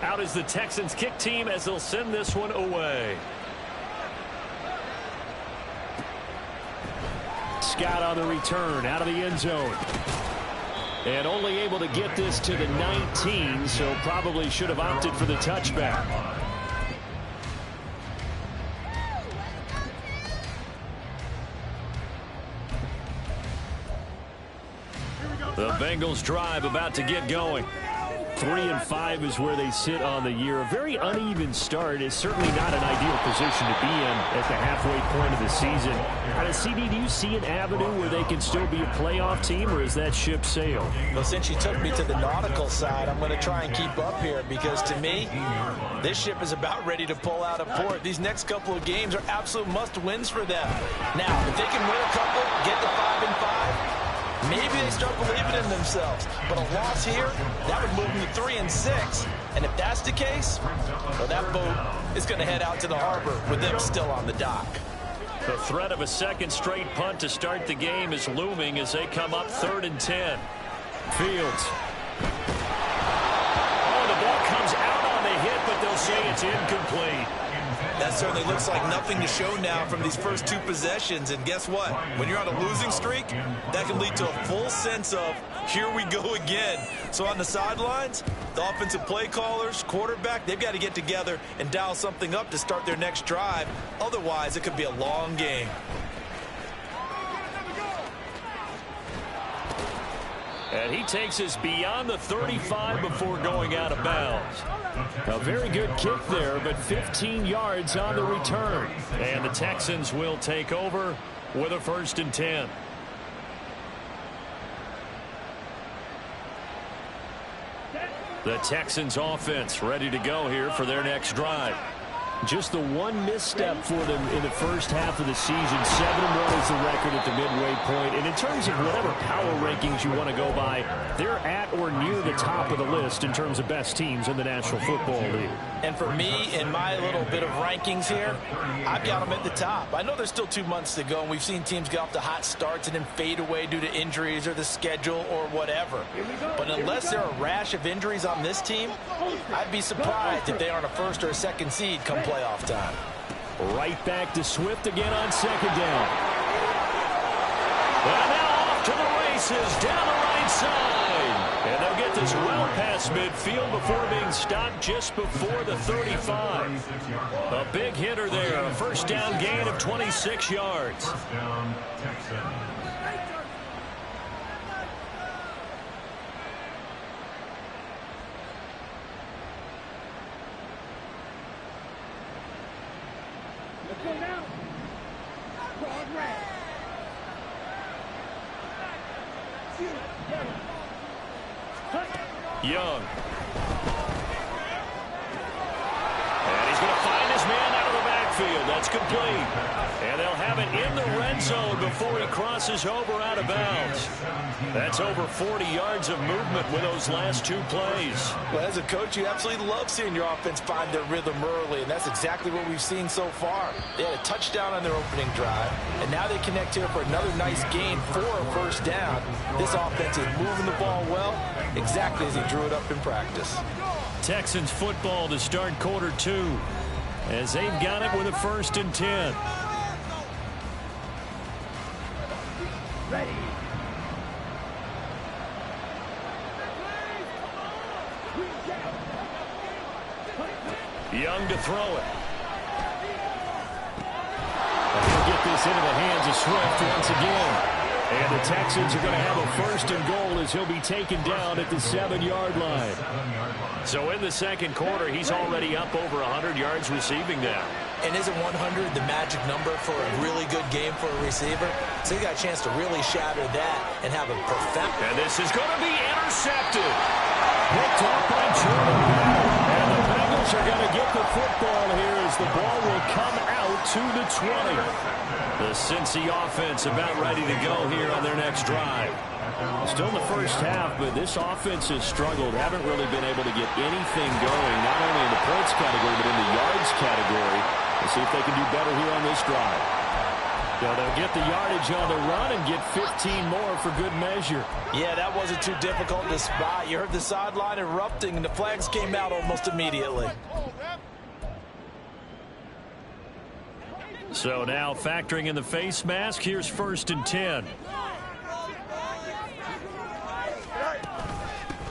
Out is the Texans kick team as they'll send this one away. Scott on the return out of the end zone. And only able to get this to the 19, so probably should have opted for the touchback. The Bengals drive about to get going. 3-5 is where they sit on the year. A very uneven start is certainly not an ideal position to be in at the halfway point of the season. CD, do you see an avenue where they can still be a playoff team, or is that ship sailed? Well, since you took me to the nautical side, I'm going to try and keep up here because, to me, this ship is about ready to pull out of port. These next couple of games are absolute must-wins for them. Now, if they can win a couple, get to 5-5, maybe they start believing in themselves. But a loss here, that would move them to 3-6. And if that's the case, well, that boat is going to head out to the harbor with them still on the dock. The threat of a second straight punt to start the game is looming as they come up 3rd and 10. Fields. Oh, the ball comes out on the hit, but they'll say it's incomplete. That certainly looks like nothing to show now from these first 2 possessions. And guess what? When you're on a losing streak, that can lead to a full sense of, here we go again. So on the sidelines, the offensive play callers, quarterback, they've got to get together and dial something up to start their next drive. Otherwise, it could be a long game. And he takes us beyond the 35 before going out of bounds. A very good kick there, but 15 yards on the return. And the Texans will take over with a 1st and 10. The Texans offense ready to go here for their next drive. Just the one misstep for them in the first half of the season. 7-1 is the record at the midway point. And in terms of whatever power rankings you want to go by, they're at or near the top of the list in terms of best teams in the National Football League. And for me, in my little bit of rankings here, I've got them at the top. I know there's still 2 months to go, and we've seen teams get off to hot starts and then fade away due to injuries or the schedule or whatever. But unless there are a rash of injuries on this team, I'd be surprised if they aren't a 1st or a 2nd seed come playoff time. Right back to Swift again on 2nd down. And now off to the races down the right side. And they'll get this well past midfield before being stopped just before the 35. A big hitter there. A 1st down gain of 26 yards. Young. And he's going to find his man out of the backfield. That's complete. And they'll have it in the red zone before he crosses over out of bounds. That's over 40 yards of movement with those last 2 plays. Well, as a coach, you absolutely love seeing your offense find their rhythm early, and that's exactly what we've seen so far. They had a touchdown on their opening drive, and now they connect here for another nice gain for a 1st down. This offense is moving the ball well, exactly as he drew it up in practice. Texans football to start quarter 2 as they've got it with a 1st and 10. Ready. Young to throw it. And he'll get this into the hands of Swift once again. And the Texans are going to have a 1st and goal as he'll be taken down at the 7-yard line. So in the 2nd quarter, he's already up over 100 yards receiving now. And isn't 100 the magic number for a really good game for a receiver? So he got a chance to really shatter that and have a perfect. And this is going to be intercepted. Picked up by Jordan. And the Bengals are going to get the football here as the ball will come out to the 20. The Cincy offense about ready to go here on their next drive. Still in the first half, but this offense has struggled. Haven't really been able to get anything going, not only in the points category, but in the yards category. We'll see if they can do better here on this drive. So they'll get the yardage on the run and get 15 more for good measure. Yeah, that wasn't too difficult to spot. You heard the sideline erupting, and the flags came out almost immediately. So now factoring in the face mask, here's 1st and 10.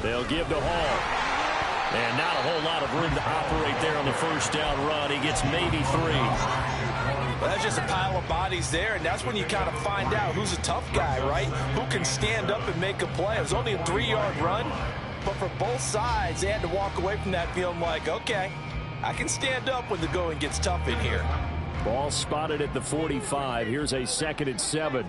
They'll give to Hall. And not a whole lot of room to operate there on the first down run. He gets maybe 3. Well, that's just a pile of bodies there, and that's when you kind of find out who's a tough guy, right? Who can stand up and make a play. It was only a 3-yard run, but for both sides, they had to walk away from that feeling like, okay, I can stand up when the going gets tough in here. Ball spotted at the 45. Here's a 2nd and 7.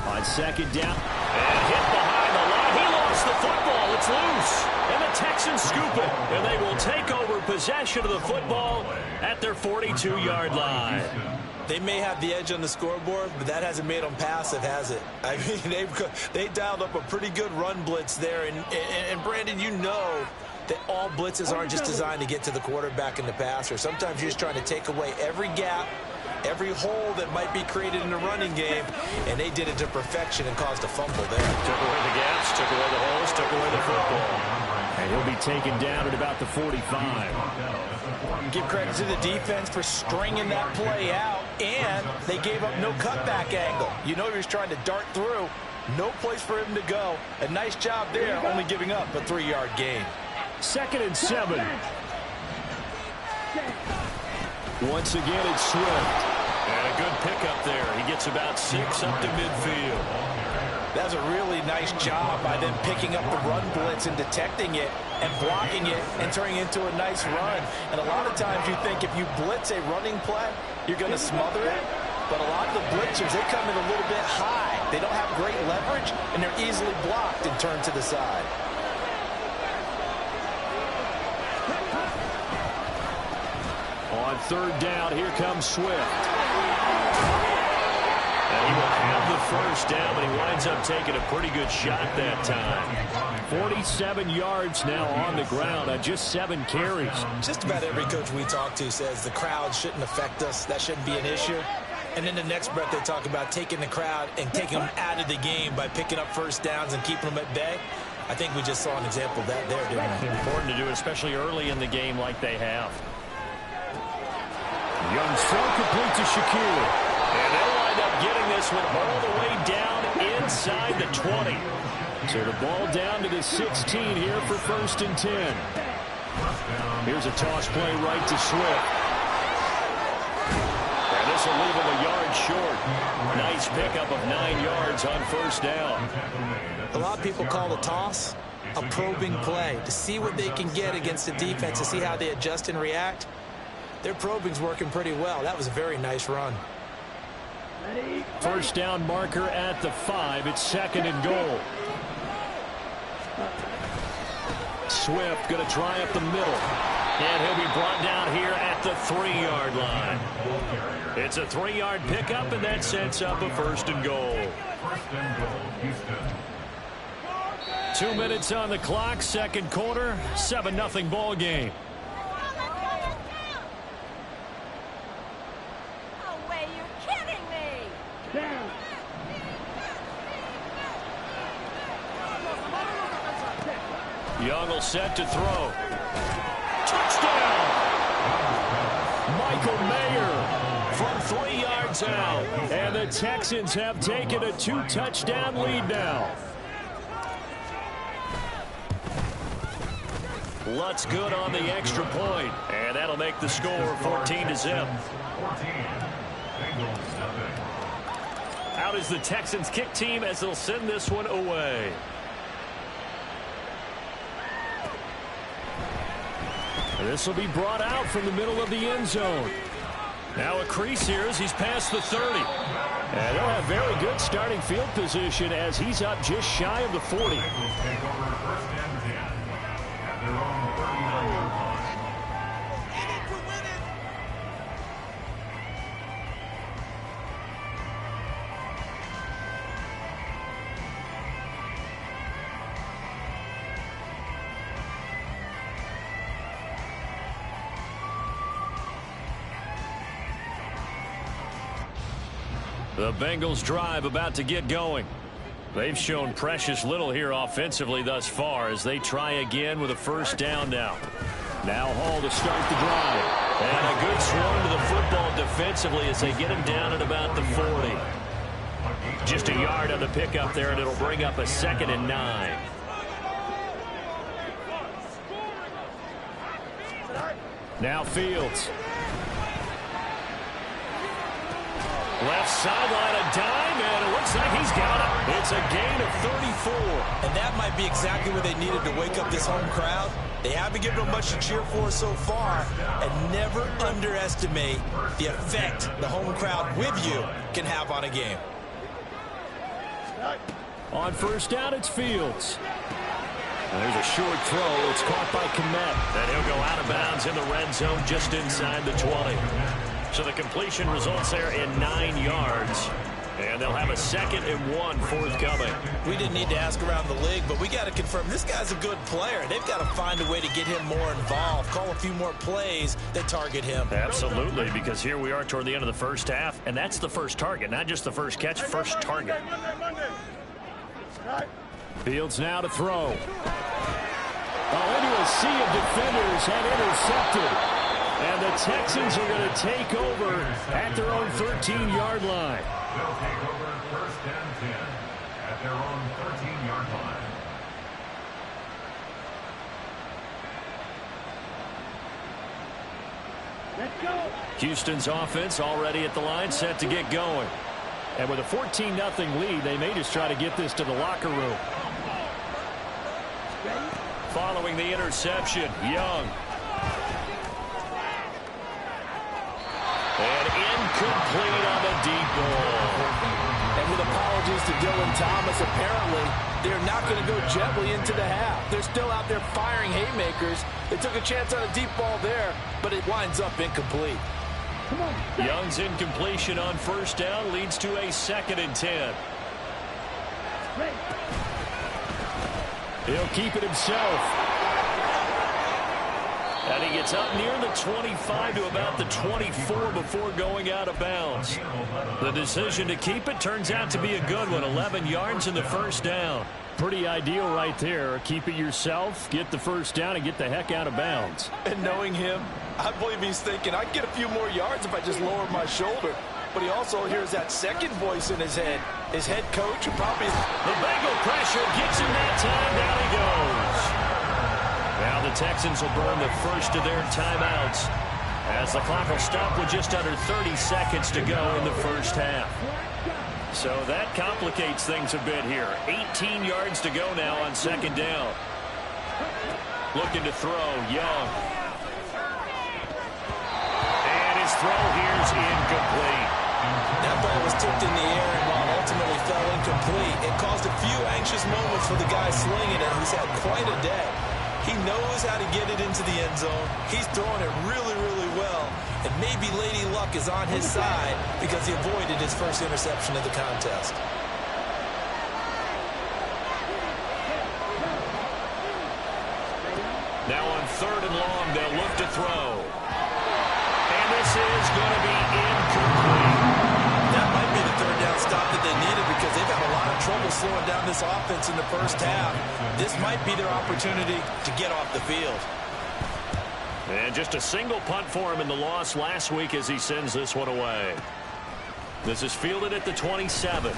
On 2nd down, and hit behind the line. He lost the football. It's loose. And the Texans scoop it. And they will take over possession of the football at their 42-yard line. They may have the edge on the scoreboard, but that hasn't made them passive, has it? I mean, they dialed up a pretty good run blitz there. And Brandon, you know that all blitzes aren't just designed to get to the quarterback and the passer. Sometimes you're just trying to take away every gap, every hole that might be created in the running game, and they did it to perfection and caused a fumble there. Took away the gaps, took away the holes, took away the football. And he'll be taken down at about the 45. Give credit to the defense for stringing that play out, and they gave up no cutback angle. You know he was trying to dart through. No place for him to go. A nice job there, only giving up a 3-yard gain. 2nd and 7. Once again, it's Swift. And a good pickup there. He gets about 6 up to midfield. That was a really nice job by them picking up the run blitz and detecting it and blocking it and turning it into a nice run. And a lot of times you think if you blitz a running play, you're going to smother it. But a lot of the blitzers, they come in a little bit high. They don't have great leverage, and they're easily blocked and turned to the side. On 3rd down, here comes Swift. And he will have the first down, but he winds up taking a pretty good shot that time. 47 yards now on the ground on just 7 carries. Just about every coach we talk to says the crowd shouldn't affect us. That shouldn't be an issue. And in the next breath, they talk about taking the crowd and taking them out of the game by picking up first downs and keeping them at bay. I think we just saw an example of that there, didn't we? Important to do, especially early in the game like they have. Young's throw complete to Shakir. And they'll wind up getting this one all the way down inside the 20. So the ball down to the 16 here for 1st and 10. Here's a toss play right to Swift. And this will leave him a yard short. Nice pickup of 9 yards on 1st down. A lot of people call the toss a probing play to see what they can get against the defense, to see how they adjust and react. Their probing's working pretty well. That was a very nice run. First down marker at the 5. It's 2nd and goal. Swift going to try up the middle. And he'll be brought down here at the 3-yard line. It's a 3-yard pickup, and that sets up a 1st and goal. 2 minutes on the clock, 2nd quarter, 7-0 ball game. Young will set to throw. Touchdown! Michael Mayer from 3 yards out. And the Texans have taken a 2-touchdown lead now. Lutz good on the extra point. And that'll make the score 14-0. Out is the Texans kick team as they'll send this one away. This will be brought out from the middle of the end zone. Now a crease here as he's past the 30. And they'll have very good starting field position as he's up just shy of the 40. The Bengals drive about to get going. They've shown precious little here offensively thus far as they try again with a first down now. Now Hall to start the drive. And a good swing to the football defensively as they get him down at about the 40. Just a yard on the pickup there, and it'll bring up a 2nd and 9. Now Fields. Left sideline, a dime, and it looks like he's got it. It's a gain of 34. And that might be exactly what they needed to wake up this home crowd. They haven't given them much to cheer for so far, and never underestimate the effect the home crowd with you can have on a game. On first down, it's Fields. There's a short throw. It's caught by Kmet. And he'll go out of bounds in the red zone just inside the 20. So the completion results there in 9 yards. And they'll have a 2nd and 1 forthcoming. We didn't need to ask around the league, but we got to confirm this guy's a good player. They've got to find a way to get him more involved, call a few more plays that target him. Absolutely, because here we are toward the end of the first half, and that's the first target, not just the first catch, first target. Fields now to throw. Into a sea of defenders and intercepted. And the Texans are going to take over at their own 13-yard line. They'll take over first and 10 at their own 13-yard line. Let's go. Houston's offense already at the line, set to get going. And with a 14-0 lead, they may just try to get this to the locker room. Following the interception, Young. And incomplete on the deep ball. And with apologies to Dylan Thomas, apparently they're not going to go gently into the half. They're still out there firing haymakers. They took a chance on a deep ball there, but it winds up incomplete. Young's incompletion on first down leads to a 2nd and 10. He'll keep it himself. And he gets up near the 25 to about the 24 before going out of bounds. The decision to keep it turns out to be a good one. 11 yards in the first down. Pretty ideal right there. Keep it yourself, get the first down, and get the heck out of bounds. And knowing him, I believe he's thinking, I'd get a few more yards if I just lowered my shoulder. But he also hears that second voice in his head. His head coach and probably... The Bengal pressure gets him that time. Down he goes. Now the Texans will burn the first of their timeouts as the clock will stop with just under 30 seconds to go in the first half. So that complicates things a bit here. 18 yards to go now on second down. Looking to throw, Young. And his throw here is incomplete. That ball was tipped in the air and while ultimately fell incomplete, it caused a few anxious moments for the guy slinging it, who's had quite a day. He knows how to get it into the end zone. He's throwing it really, really well. And maybe Lady Luck is on his side because he avoided his first interception of the contest. Now on 3rd and long, they'll look to throw. And this is going to be incomplete. That might be the 3rd down stop that they needed because they've had a lot of trouble slowing down this offense in the first half. This might be their opportunity to get off the field. And just a single punt for him in the loss last week as he sends this one away. This is fielded at the 27. A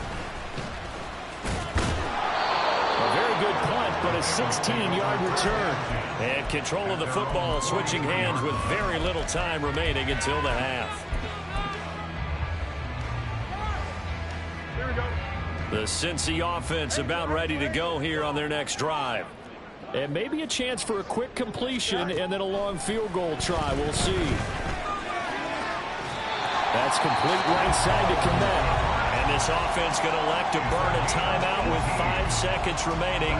very good punt, but a 16-yard return. And control of the football switching hands with very little time remaining until the half. The Cincy offense about ready to go here on their next drive. And maybe a chance for a quick completion and then a long field goal try. We'll see. That's complete right side to Kmet. And this offense going to elect to burn a timeout with 5 seconds remaining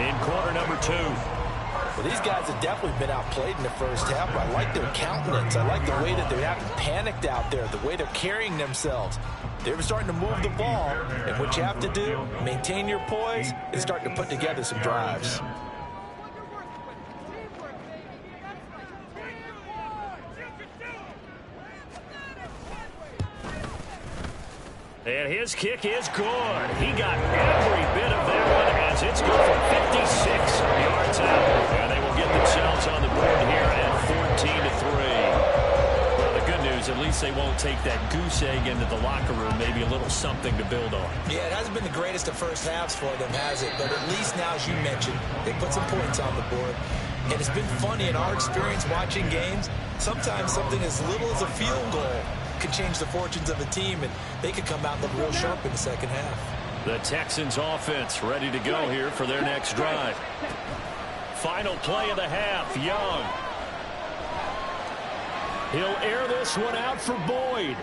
in quarter number 2. Well, these guys have definitely been outplayed in the first half. I like their countenance. I like the way that they haven't panicked out there, the way they're carrying themselves. They're starting to move the ball, and what you have to do, maintain your poise and start to put together some drives. And his kick is good. He got every bit of that one as it's good for 56 yards out. And they will get themselves on the board here at 14-3. Well, the good news, at least they won't take that goose egg into the locker room. Maybe a little something to build on. Yeah, it hasn't been the greatest of first halves for them, has it? But at least now, as you mentioned, they put some points on the board. And it's been funny in our experience watching games. Sometimes something as little as a field goal could change the fortunes of a team, and they could come out and look real sharp in the second half. The Texans offense ready to go here for their next drive. Final play of the half, Young. He'll air this one out for Boyd.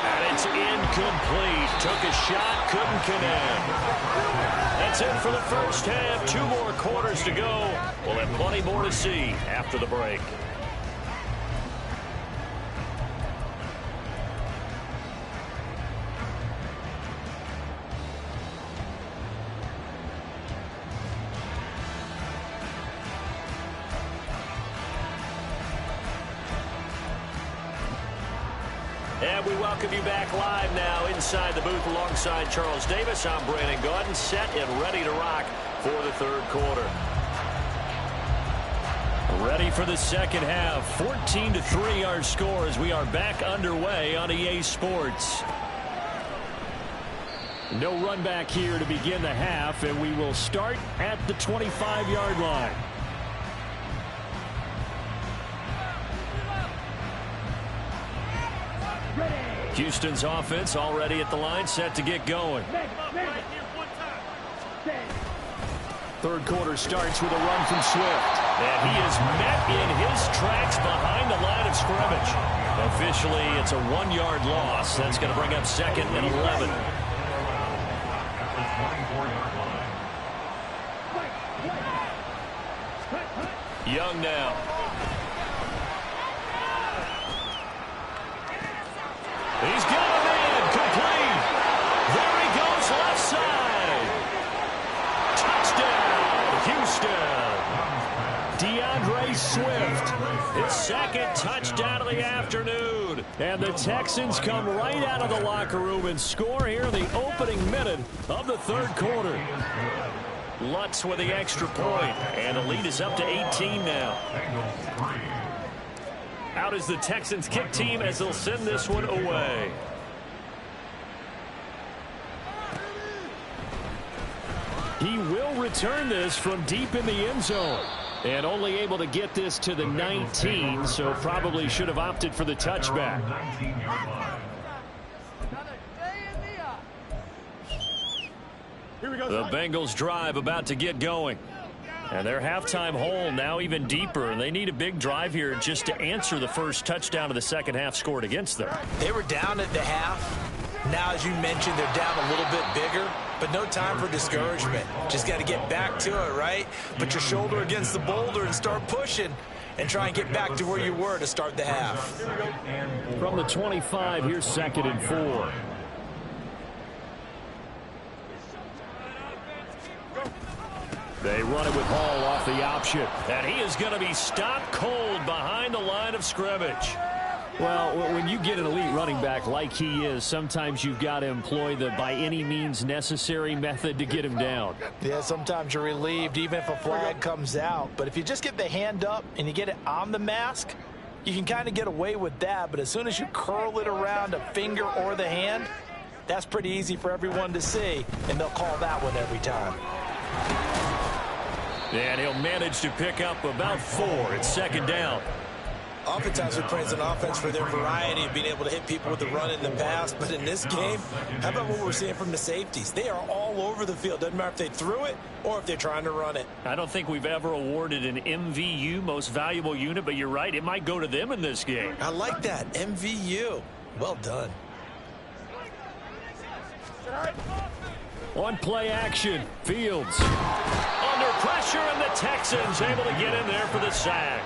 And it's incomplete. Took a shot, couldn't connect. That's it for the first half. 2 more quarters to go. We'll have plenty more to see after the break. And we welcome you back live now inside the booth alongside Charles Davis. I'm Brandon Gaudin, set and ready to rock for the third quarter. Ready for the second half. 14-3 our score as we are back underway on EA Sports. No run back here to begin the half, and we will start at the 25-yard line. Houston's offense already at the line, set to get going. Third quarter starts with a run from Swift. And he is met in his tracks behind the line of scrimmage. Officially, it's a 1-yard loss. That's going to bring up 2nd and 11. Young now. He's got him in. Complete. There he goes left side. Touchdown, Houston. DeAndre Swift. His 2nd touchdown of the afternoon. And the Texans come right out of the locker room and score here in the opening minute of the third quarter. Lutz with the extra point. And the lead is up to 18 now. Out is the Texans kick team as they'll send this one away. He will return this from deep in the end zone. And only able to get this to the 19, so probably should have opted for the touchback. The Bengals drive about to get going. And their halftime hole now even deeper, and they need a big drive here just to answer the first touchdown of the second half scored against them. They were down at the half. Now, as you mentioned, they're down a little bit bigger, but no time for discouragement. Just got to get back to it, right? Put your shoulder against the boulder and start pushing and try and get back to where you were to start the half. From the 25, here's 2nd and 4. They run it with Hall off the option. And he is going to be stopped cold behind the line of scrimmage. Well, when you get an elite running back like he is, sometimes you've got to employ the by any means necessary method to get him down. Yeah, sometimes you're relieved even if a flag comes out. But if you just get the hand up and you get it on the mask, you can kind of get away with that. But as soon as you curl it around a finger or the hand, that's pretty easy for everyone to see, and they'll call that one every time. And he'll manage to pick up about 4. It's 2nd down. Oftentimes we praise an offense for their variety of being able to hit people with the run in the pass. But in this game, how about what we're seeing from the safeties? They are all over the field. Doesn't matter if they threw it or if they're trying to run it. I don't think we've ever awarded an MVU, most valuable unit, but you're right. It might go to them in this game. I like that. MVU. Well done. On play action, Fields under pressure, and the Texans able to get in there for the sack.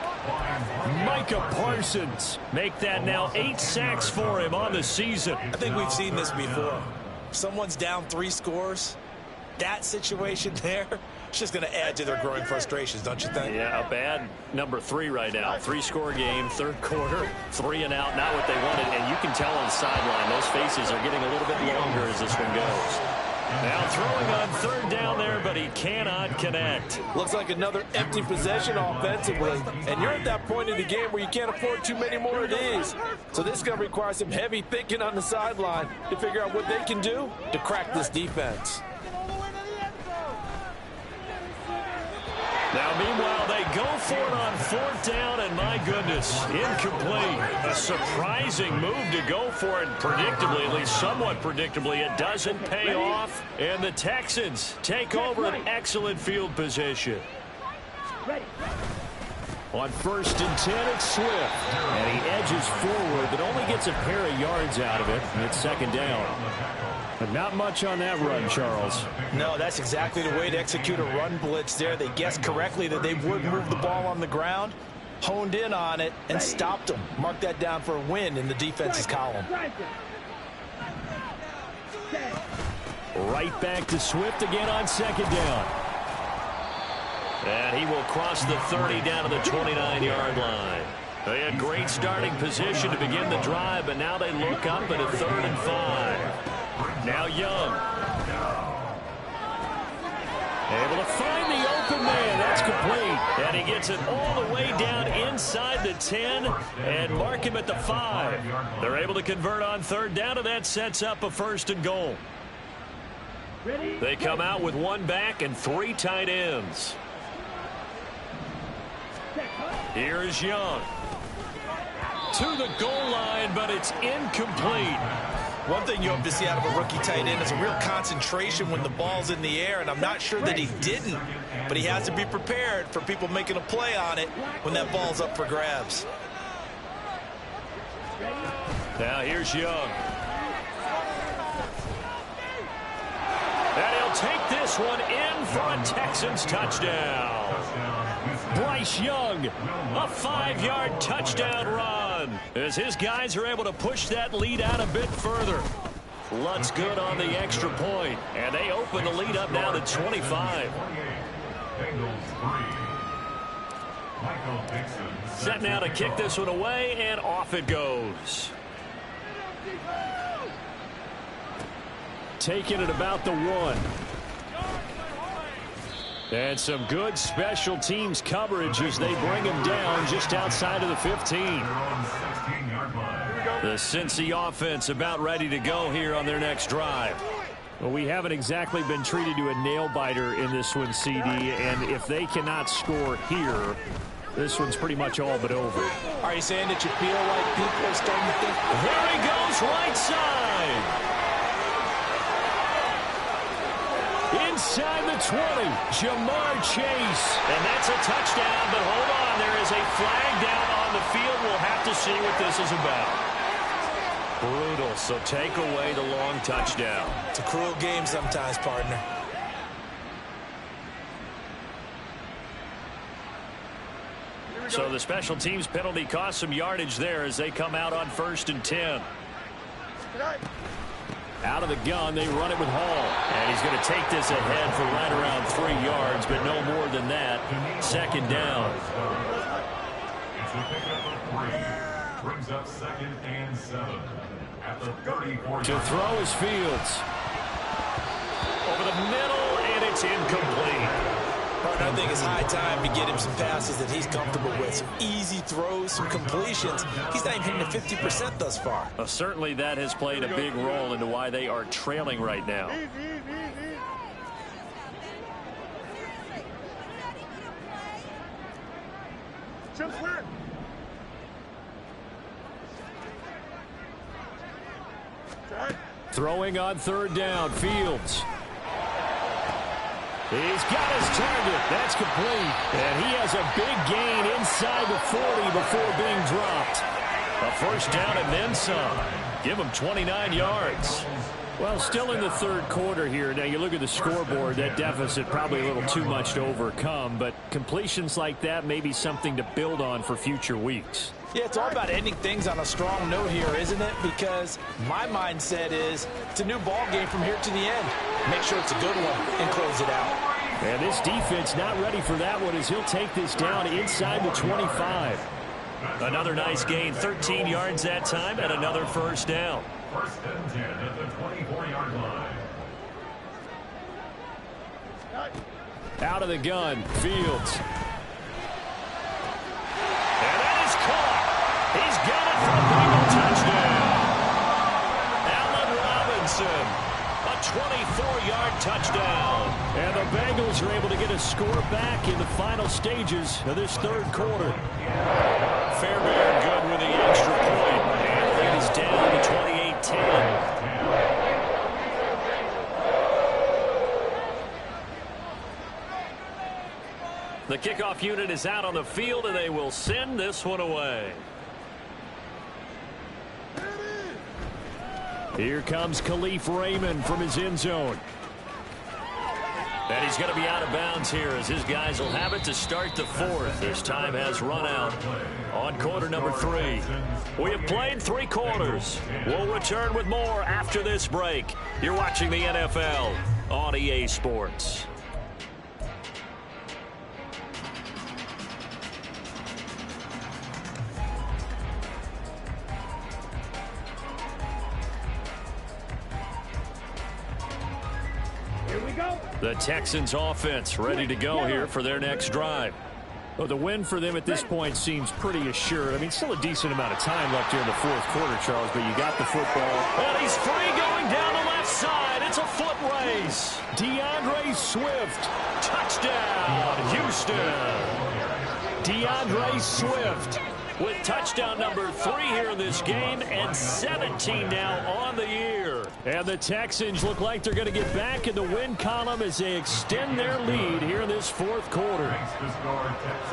Micah Parsons make that now 8 sacks for him on the season. I think we've seen this before. Someone's down 3 scores. that situation there, it's just going to add to their growing frustrations, don't you think? Yeah, a bad number 3 right now. 3-score game, third quarter, 3 and out, not what they wanted. And you can tell on the sideline, those faces are getting a little bit longer as this one goes. Now throwing on third down there, but he cannot connect. Looks like another empty possession offensively. And you're at that point in the game where you can't afford too many more of these. So this is going to require some heavy thinking on the sideline to figure out what they can do to crack this defense. Now, meanwhile, they go for it on fourth down, and my goodness, incomplete. A surprising move to go for it, predictably, at least somewhat predictably. It doesn't pay off, and the Texans take over an excellent field position. On 1st and 10, it's Swift. And he edges forward, but only gets a pair of yards out of it, and it's 2nd down. But not much on that run, Charles. No, that's exactly the way to execute a run blitz there. They guessed correctly that they would move the ball on the ground, honed in on it, and stopped them. Mark that down for a win in the defense's column. Right back to Swift again on 2nd down. And he will cross the 30 down to the 29-yard line. They had great starting position to begin the drive, but now they look up at a 3rd and 5. Now Young. Able to find the open man. That's complete. And he gets it all the way down inside the 10 and mark him at the 5. They're able to convert on 3rd down, and that sets up a 1st and goal. They come out with 1 back and 3 tight ends. Here is Young. To the goal line, but it's incomplete. One thing you hope to see out of a rookie tight end is a real concentration when the ball's in the air, and I'm not sure that he didn't, but he has to be prepared for people making a play on it when that ball's up for grabs. Now here's Young. And he'll take this one in for a Texans touchdown. Bryce Young, a 5-yard touchdown run as his guys are able to push that lead out a bit further. Lutz good on the extra point, and they open the lead up now to 25. Set now to kick this one away, and off it goes. Taking it about the 1. And some good special teams coverage as they bring him down just outside of the 15. The Cincy offense about ready to go here on their next drive. Well, we haven't exactly been treated to a nail-biter in this one, CD, and if they cannot score here, this one's pretty much all but over. Are you saying that you feel like people are starting to think? There he goes, right side. Inside the 20, Jamar Chase. And that's a touchdown, but hold on, there is a flag down on the field. We'll have to see what this is about. Brutal, so take away the long touchdown. It's a cruel game sometimes, partner. So the special teams penalty cost some yardage there as they come out on 1st and 10. Out of the gun, they run it with Hall. And he's going to take this ahead for right around 3 yards, but no more than that. 2nd down. Brings up 2nd and 7 at the 34. To throw is Fields. Over the middle, and it's incomplete. Partner, I think it's high time to get him some passes that he's comfortable with. Some easy throws, some completions. He's not even hitting the 50% thus far. Certainly that has played a big role into why they are trailing right now. Throwing on 3rd down, Fields. He's got his target. That's complete. And he has a big gain inside the 40 before being dropped. A 1st down and then some. Give him 29 yards. Well, still in the 3rd quarter here. Now, you look at the scoreboard, that deficit probably a little too much to overcome, but completions like that may be something to build on for future weeks. Yeah, it's all about ending things on a strong note here, isn't it? Because my mindset is it's a new ball game from here to the end. make sure it's a good one, and close it out. And this defense not ready for that one as he'll take this down inside the 25. Another nice gain, 13 yards that time, and another first down. First and 10 at the 24-yard line. Out of the gun, Fields. And that is caught. He's got it for a Bengal touchdown. Allen Robinson, a 24-yard touchdown. And the Bengals are able to get a score back in the final stages of this third quarter. Fairbairn good with the extra point. And lead is down to 28-10. The kickoff unit is out on the field, and they will send this one away. Here comes Khalif Raymond from his end zone. And he's going to be out of bounds here as his guys will have it to start the fourth. This time has run out on quarter number 3. We have played 3 quarters. We'll return with more after this break. You're watching the NFL on EA Sports. The Texans offense ready to go here for their next drive. Well, the win for them at this point seems pretty assured. I mean, still a decent amount of time left here in the fourth quarter, Charles, but you got the football. And he's free going down the left side. It's a foot race. DeAndre Swift. Touchdown, Houston. DeAndre Swift with touchdown number 3 here in this game and 17 now on the year. And the Texans look like they're going to get back in the win column as they extend their lead here in this fourth quarter.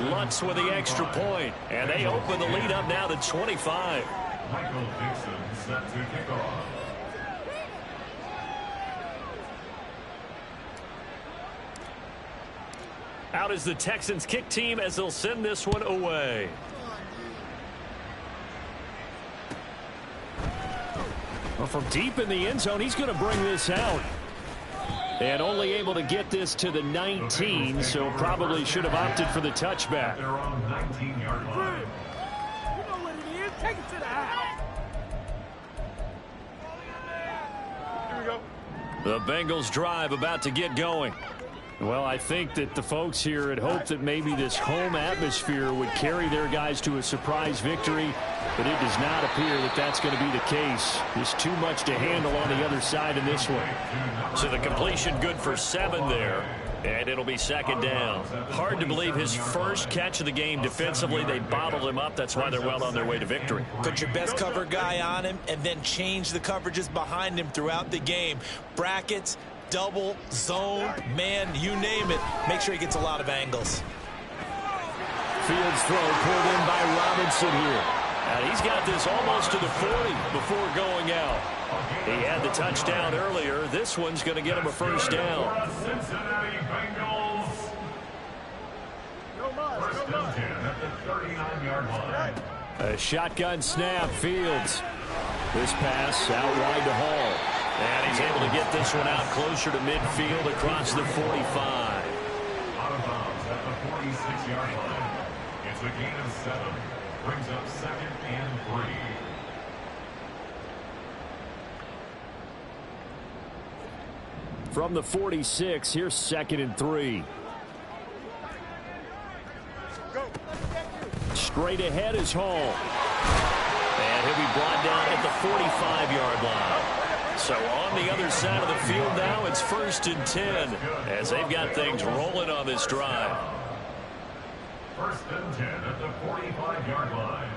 Lutz with the extra point, and they open the lead up now to 25. Michael Dixon set to kick off. Out is the Texans kick team as they'll send this one away. Well, from deep in the end zone, he's going to bring this out. And only able to get this to the 19, so probably should have opted for the touchback. They're on 19-yard line. You know what it is. Take it to the house. Here we go. The Bengals drive about to get going. Well, I think that the folks here had hoped that maybe this home atmosphere would carry their guys to a surprise victory, but it does not appear that that's going to be the case. There's too much to handle on the other side in this one. So the completion good for 7 there, and it'll be second down. Hard to believe his first catch of the game defensively. They bottled him up. That's why they're well on their way to victory. Put your best cover guy on him and then change the coverages behind him throughout the game. Brackets, double, zone, man, you name it. Make sure he gets a lot of angles. Fields throw pulled in by Robinson here. And he's got this almost to the 40 before going out. He had the touchdown earlier. This one's going to get him a first down. Cincinnati Bengals. First and 10 at the 39-yard line. A shotgun snap, Fields. This pass out wide to Hall. And he's able to get this one out closer to midfield across the 45. Out of bounds at the 46-yard line. It's a gain of 7. Brings up second and 3. From the 46, here's second and 3. Straight ahead is Hall. And he'll be brought down at the 45-yard line. So on the other side of the field now, it's first and 10 as they've got things rolling on this drive. First and 10 at the 45-yard line.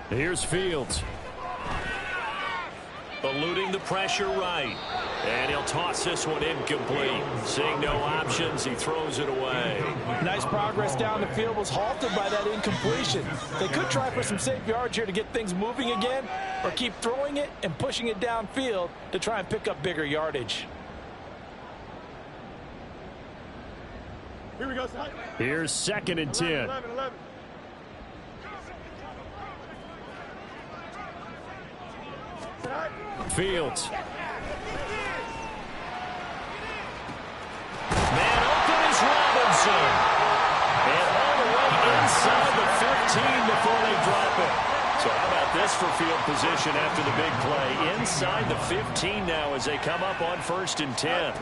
Here's Fields. Eluding the pressure right. And he'll toss this one incomplete. Seeing no options, he throws it away. Nice progress down the field was halted by that incompletion. They could try for some safe yards here to get things moving again, or keep throwing it and pushing it downfield to try and pick up bigger yardage. Here we go, son. Here's second and 10. 11. Fields. field position after the big play. Inside the 15 now as they come up on 1st and 10.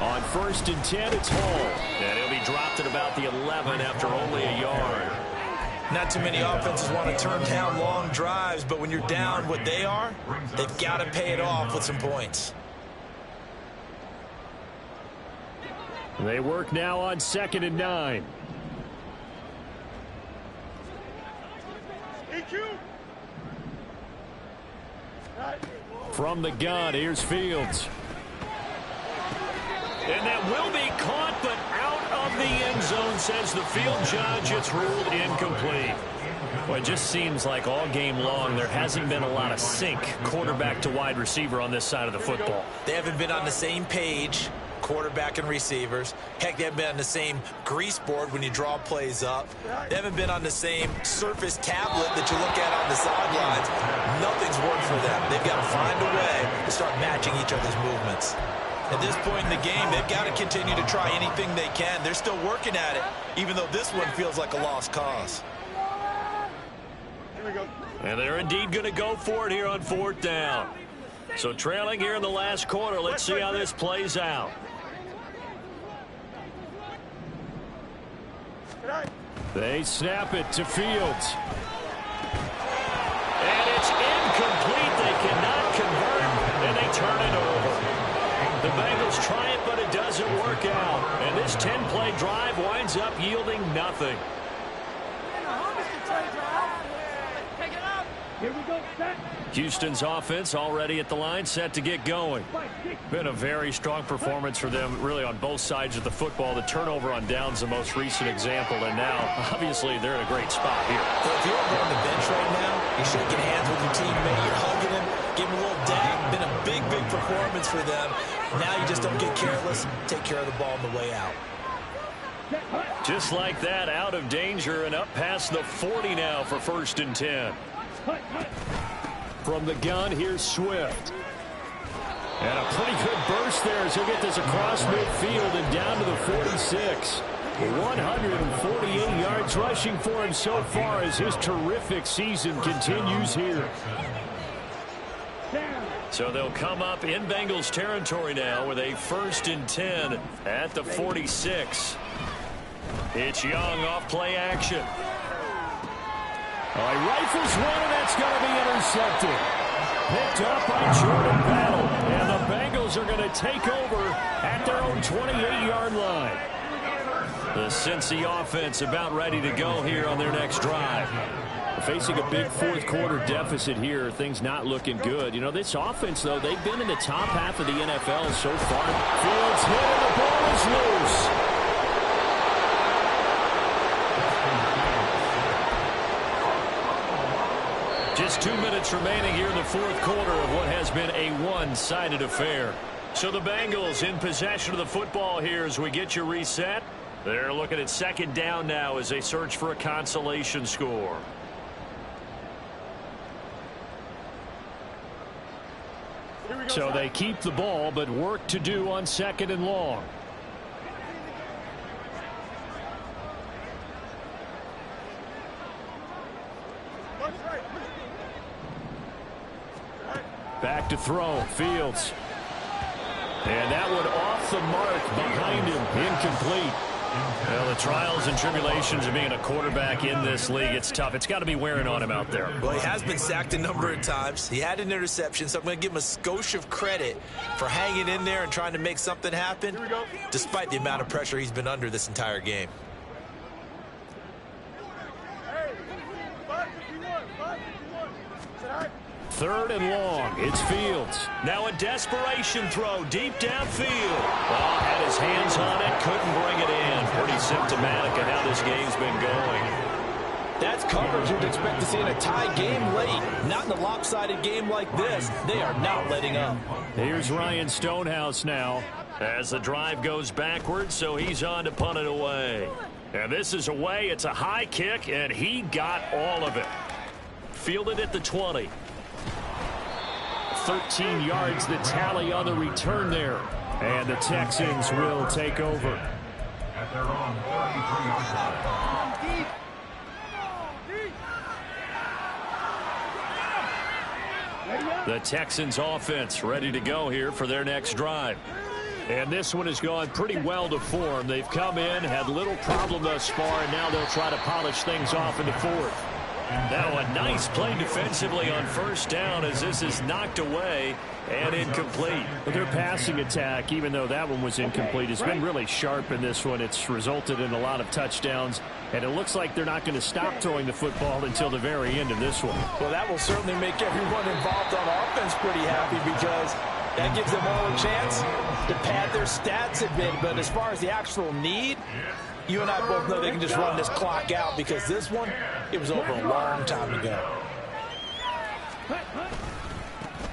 On 1st and 10, it's Hall. And he'll be dropped at about the 11 after only a yard. Not too many offenses want to turn down long drives, but when you're down what they are, they've got to pay it off with some points. They work now on 2nd and 9. From the gun, here's Fields. And that will be caught, but out of the end zone, says the field judge. It's ruled incomplete. Well, it just seems like all game long there hasn't been a lot of sync quarterback to wide receiver on this side of the football. They haven't been on the same page, quarterback and receivers. Heck, they haven't been on the same grease board when you draw plays up. They haven't been on the same surface tablet that you look at on the sidelines. Nothing's worked for them. They've got to find a way to start matching each other's movements. At this point in the game, they've got to continue to try anything they can. They're still working at it, even though this one feels like a lost cause. And they're indeed going to go for it here on 4th down. So trailing here in the last quarter, let's see how this plays out. They snap it to Fields. And it's incomplete. They cannot convert, and they turn it over. The Bengals try it, but it doesn't work out. And this 10-play drive winds up yielding nothing. Here we go, set. Houston's offense already at the line, set to get going. Been a very strong performance for them, really, on both sides of the football. The turnover on downs, the most recent example, and now, obviously, they're in a great spot here. Well, if you're over on the bench right now, you're shaking hands with your teammate, you're hugging him, giving him a little dab. Been a big, big performance for them. Now you just don't get careless, take care of the ball on the way out. Just like that, out of danger and up past the 40 now for 1st and 10. From the gun, here's Swift. And a pretty good burst there as he'll get this across midfield and down to the 46. 148 yards rushing for him so far as his terrific season continues here. So they'll come up in Bengals territory now with a 1st and 10 at the 46. It's Young off play action. All right, rifles one, and that's going to be intercepted. Picked up by Jordan Battle. And the Bengals are going to take over at their own 28-yard line. The Cincy offense about ready to go here on their next drive. Facing a big fourth-quarter deficit here, things not looking good. You know, this offense, though, they've been in the top half of the NFL so far. Fields hit, and the ball is loose. Just 2 minutes remaining here in the fourth quarter of what has been a one-sided affair. So the Bengals in possession of the football here as we get you reset. They're looking at 2nd down now as they search for a consolation score. So they keep the ball, but work to do on 2nd and long. Back to throw, Fields. And that one off the mark behind him, incomplete. Well, the trials and tribulations of being a quarterback in this league, it's tough. It's got to be wearing on him out there. Well, he has been sacked a number of times. He had an interception, so I'm going to give him a skosh of credit for hanging in there and trying to make something happen, despite the amount of pressure he's been under this entire game. Third and long, it's Fields. Now a desperation throw deep downfield. Well, had his hands on it, couldn't bring it in. Pretty symptomatic of how this game's been going. That's coverage you'd expect to see in a tie game late. Not in a lopsided game like this. They are not letting up. Here's Ryan Stonehouse now as the drive goes backwards, so he's on to punt it away. And this is away. It's a high kick, and he got all of it. Fielded at the 20. 13 yards the tally on the return there. And the Texans will take over. At their own 33-yard line. The Texans offense ready to go here for their next drive. And this one has gone pretty well to form. They've come in, had little problem thus far, and now they'll try to polish things off in the fourth. Now a nice play defensively on first down as this is knocked away and incomplete. But their passing attack, even though that one was incomplete, has been really sharp in this one. It's resulted in a lot of touchdowns, and it looks like they're not going to stop throwing the football until the very end of this one. Well, that will certainly make everyone involved on offense pretty happy because that gives them all a chance to pad their stats a bit. But as far as the actual need, you and I both know they can just run this clock out because this one, it was over a long time ago.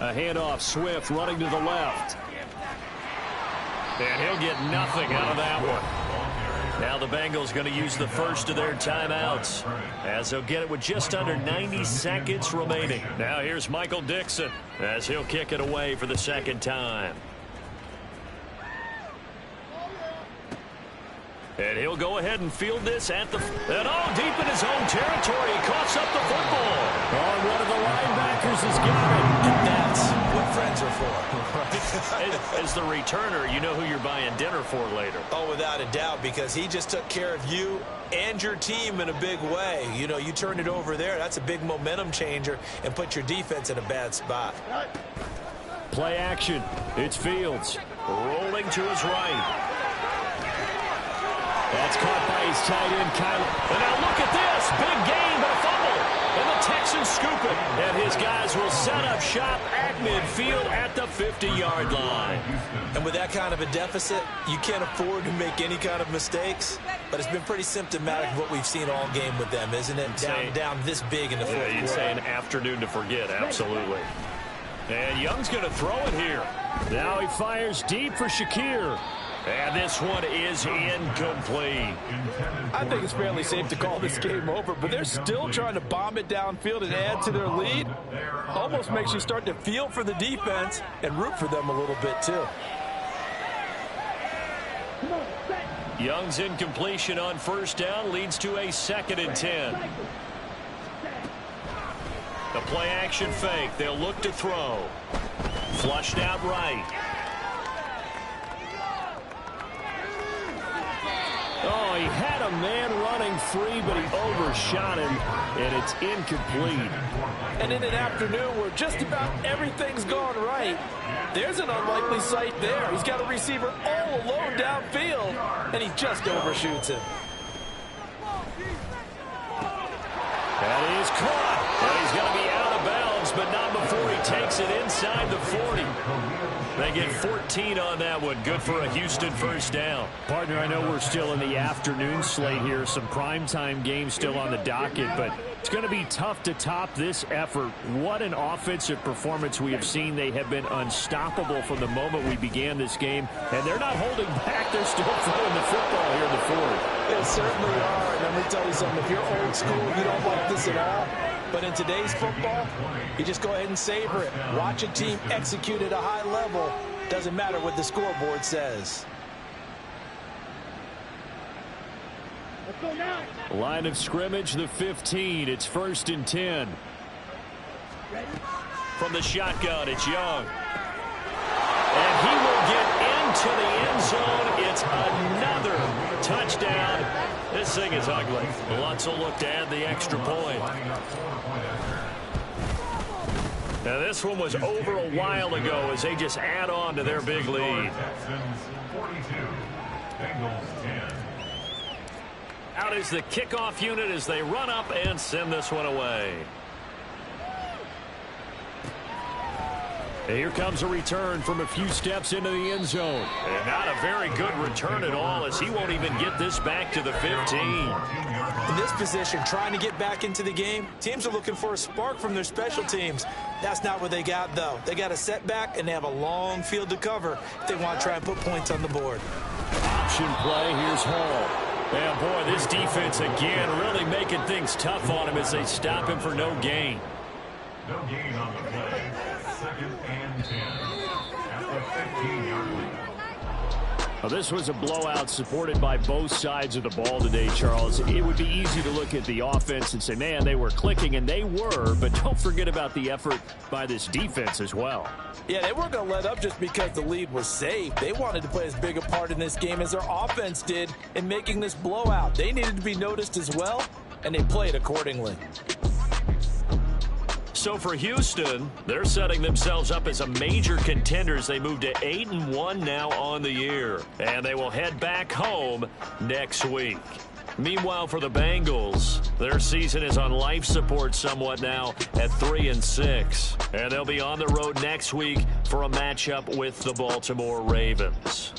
A handoff, Swift running to the left. And he'll get nothing out of that one. Now the Bengals going to use the first of their timeouts as they'll get it with just under 90 seconds remaining. Now here's Michael Dixon as he'll kick it away for the second time. And he'll go ahead and field this at the... And all deep in his own territory. He coughs up the football. Oh, and one of the linebackers has got it. And that's what friends are for. As the returner, you know who you're buying dinner for later. Oh, without a doubt, because he just took care of you and your team in a big way. You know, you turned it over there. That's a big momentum changer and put your defense in a bad spot. Play action. It's Fields. Rolling to his right. That's caught by his tight end, Kyle. And now look at this. Big gain, but a fumble. And the Texans scoop it. And his guys will set up shop at midfield at the 50-yard line. And with that kind of a deficit, you can't afford to make any kind of mistakes. But it's been pretty symptomatic of what we've seen all game with them, isn't it? Down this big in the fourth quarter. You'd say an afternoon to forget, absolutely. And Young's going to throw it here. Now he fires deep for Shakir. And this one is incomplete. I think it's fairly safe to call this game over, but they're still trying to bomb it downfield and add to their lead. Almost makes you start to feel for the defense and root for them a little bit, too. Young's incompletion on first down leads to a 2nd and 10. The play action fake. They'll look to throw. Flushed out right. Oh, he had a man running free, but he overshot him, and it's incomplete. And in an afternoon where just about everything's gone right, there's an unlikely sight there. He's got a receiver all alone downfield, and he just overshoots him. That is caught. And he's going to be out of bounds, but not before he takes it inside the 40. They get 14 on that one. Good for a Houston first down. Partner, I know we're still in the afternoon slate here. Some primetime games still on the docket, but it's going to be tough to top this effort. What an offensive performance we have seen. They have been unstoppable from the moment we began this game, and they're not holding back. They're still throwing the football here in the fourth. They certainly are, and let me tell you something. If you're old school, you don't like this at all. But in today's football, you just go ahead and savor it. Watch a team execute at a high level. Doesn't matter what the scoreboard says. Let's go now. Line of scrimmage, the 15. It's 1st and 10. From the shotgun, it's Young. And he will get into the end zone. It's another touchdown. This thing is ugly. Lutz will look to add the extra point. Now this one was over a while ago as they just add on to their big lead. Out is the kickoff unit as they run up and send this one away. Here comes a return from a few steps into the end zone. And not a very good return at all as he won't even get this back to the 15. In this position, trying to get back into the game, teams are looking for a spark from their special teams. That's not what they got, though. They got a setback, and they have a long field to cover if they want to try and put points on the board. Option play, here's Hall. And boy, this defense again really making things tough on him as they stop him for no gain. No gain on the play. 2nd and 10 at the 15-yard line. Well, this was a blowout supported by both sides of the ball today, Charles. It would be easy to look at the offense and say, man, they were clicking, and they were, but don't forget about the effort by this defense as well. Yeah, they weren't going to let up just because the lead was saved. They wanted to play as big a part in this game as their offense did in making this blowout. They needed to be noticed as well, and they played accordingly. So for Houston, they're setting themselves up as a major contender as they move to 8-1 now on the year. And they will head back home next week. Meanwhile, for the Bengals, their season is on life support somewhat now at 3-6. And they'll be on the road next week for a matchup with the Baltimore Ravens.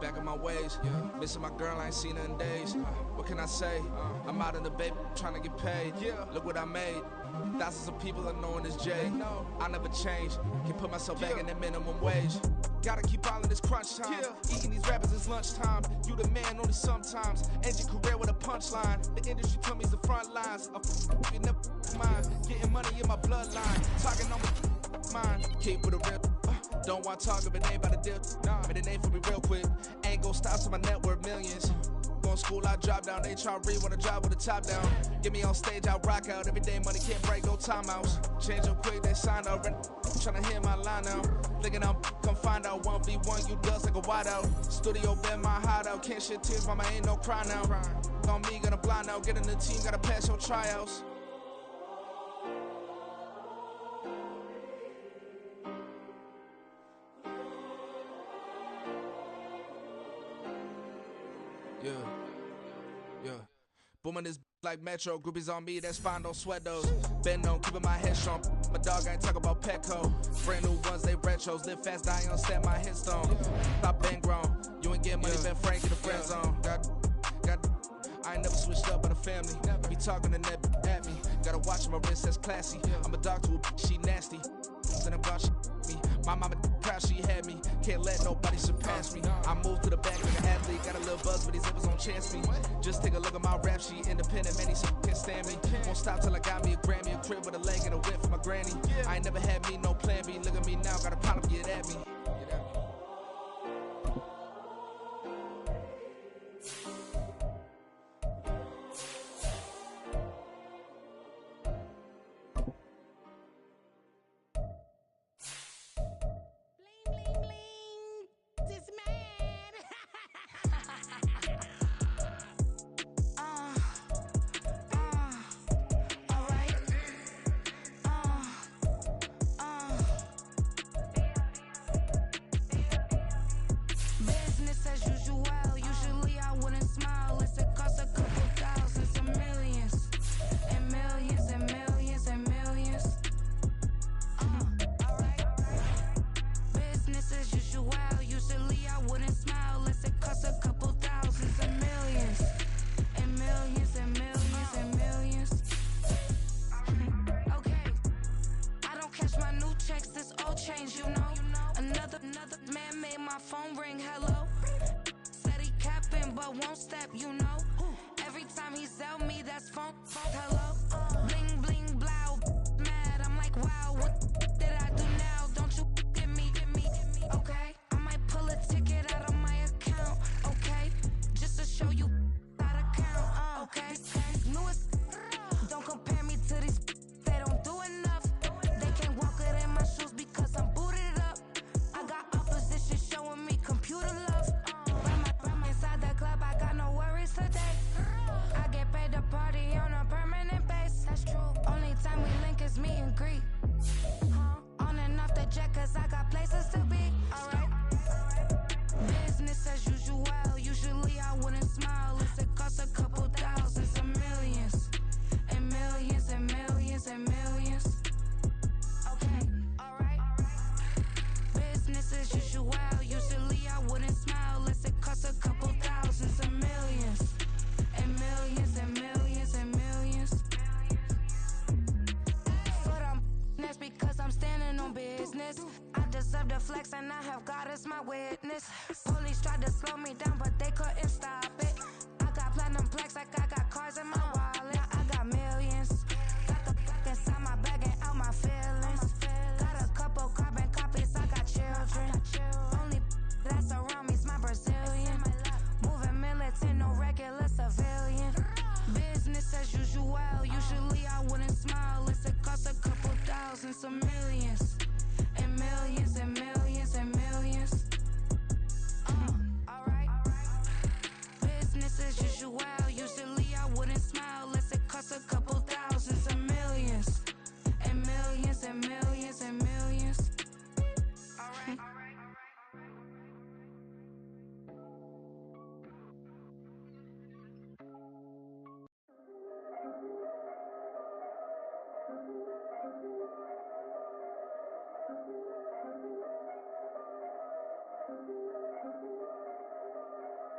Back in my ways, missing my girl, I ain't seen her in days. What can I say? I'm out in the baby, trying to get paid. Look what I made. Thousands of people are knowing this Jay. I never change. Can put myself back in the minimum wage. Gotta keep all in this crunch time. Eating these rappers is lunchtime. You the man only sometimes. End your career with a punchline. The industry told me it's the front lines. You never mind. Getting money in my bloodline. Talking on my mind. Keep with a real. Don't want to talk if it ain't about a deal. But it ain't for me real quick. Ain't gon' stop till my net worth millions. in school, I drop down. They try to read when I drive with the top down. Get me on stage, I rock out. Every day money can't break, no timeouts. Change them quick, they sign up. Tryna hear my line now. Thinking I'm come find out 1v1, you dust like a wideout. Studio been my hideout. Can't shed tears, mama ain't no cry now. On me, gonna blind out. Get in the team, gotta pass your tryouts. Yeah. Booming this like Metro. Groupies on me, that's fine, don't sweat those. Bend on, keeping my head strong. My dog ain't talk about Petco. Brand new ones, they retros. Live fast, die on set, my headstone. Stop been grown. You ain't get money, been Frank in the friend zone. I ain't never switched up by the family. Be talking to that at me. Gotta watch my wrist, that's classy. I'm a dog to a she nasty. Then I'm gone, she me. My mama proud she had me. Can't let nobody surpass me. I moved to the back like an athlete. Got a little buzz, but these zippers don't chance me. Just take a look at my rap sheet. Independent, man, these can't stand me. Won't stop till I got me a Grammy, a crib with a leg and a whip for my granny. I ain't never had me no plan B. Look at me now, got a problem, get at me.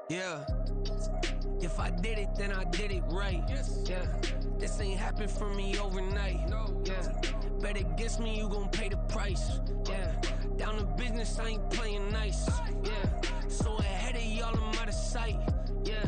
Yeah, if I did it, then I did it right. Yeah, this ain't happened for me overnight. Yeah, bet against me, you gon' pay the price. Yeah, down to business, I ain't playing nice. Yeah, so ahead of y'all, I'm out of sight. Yeah,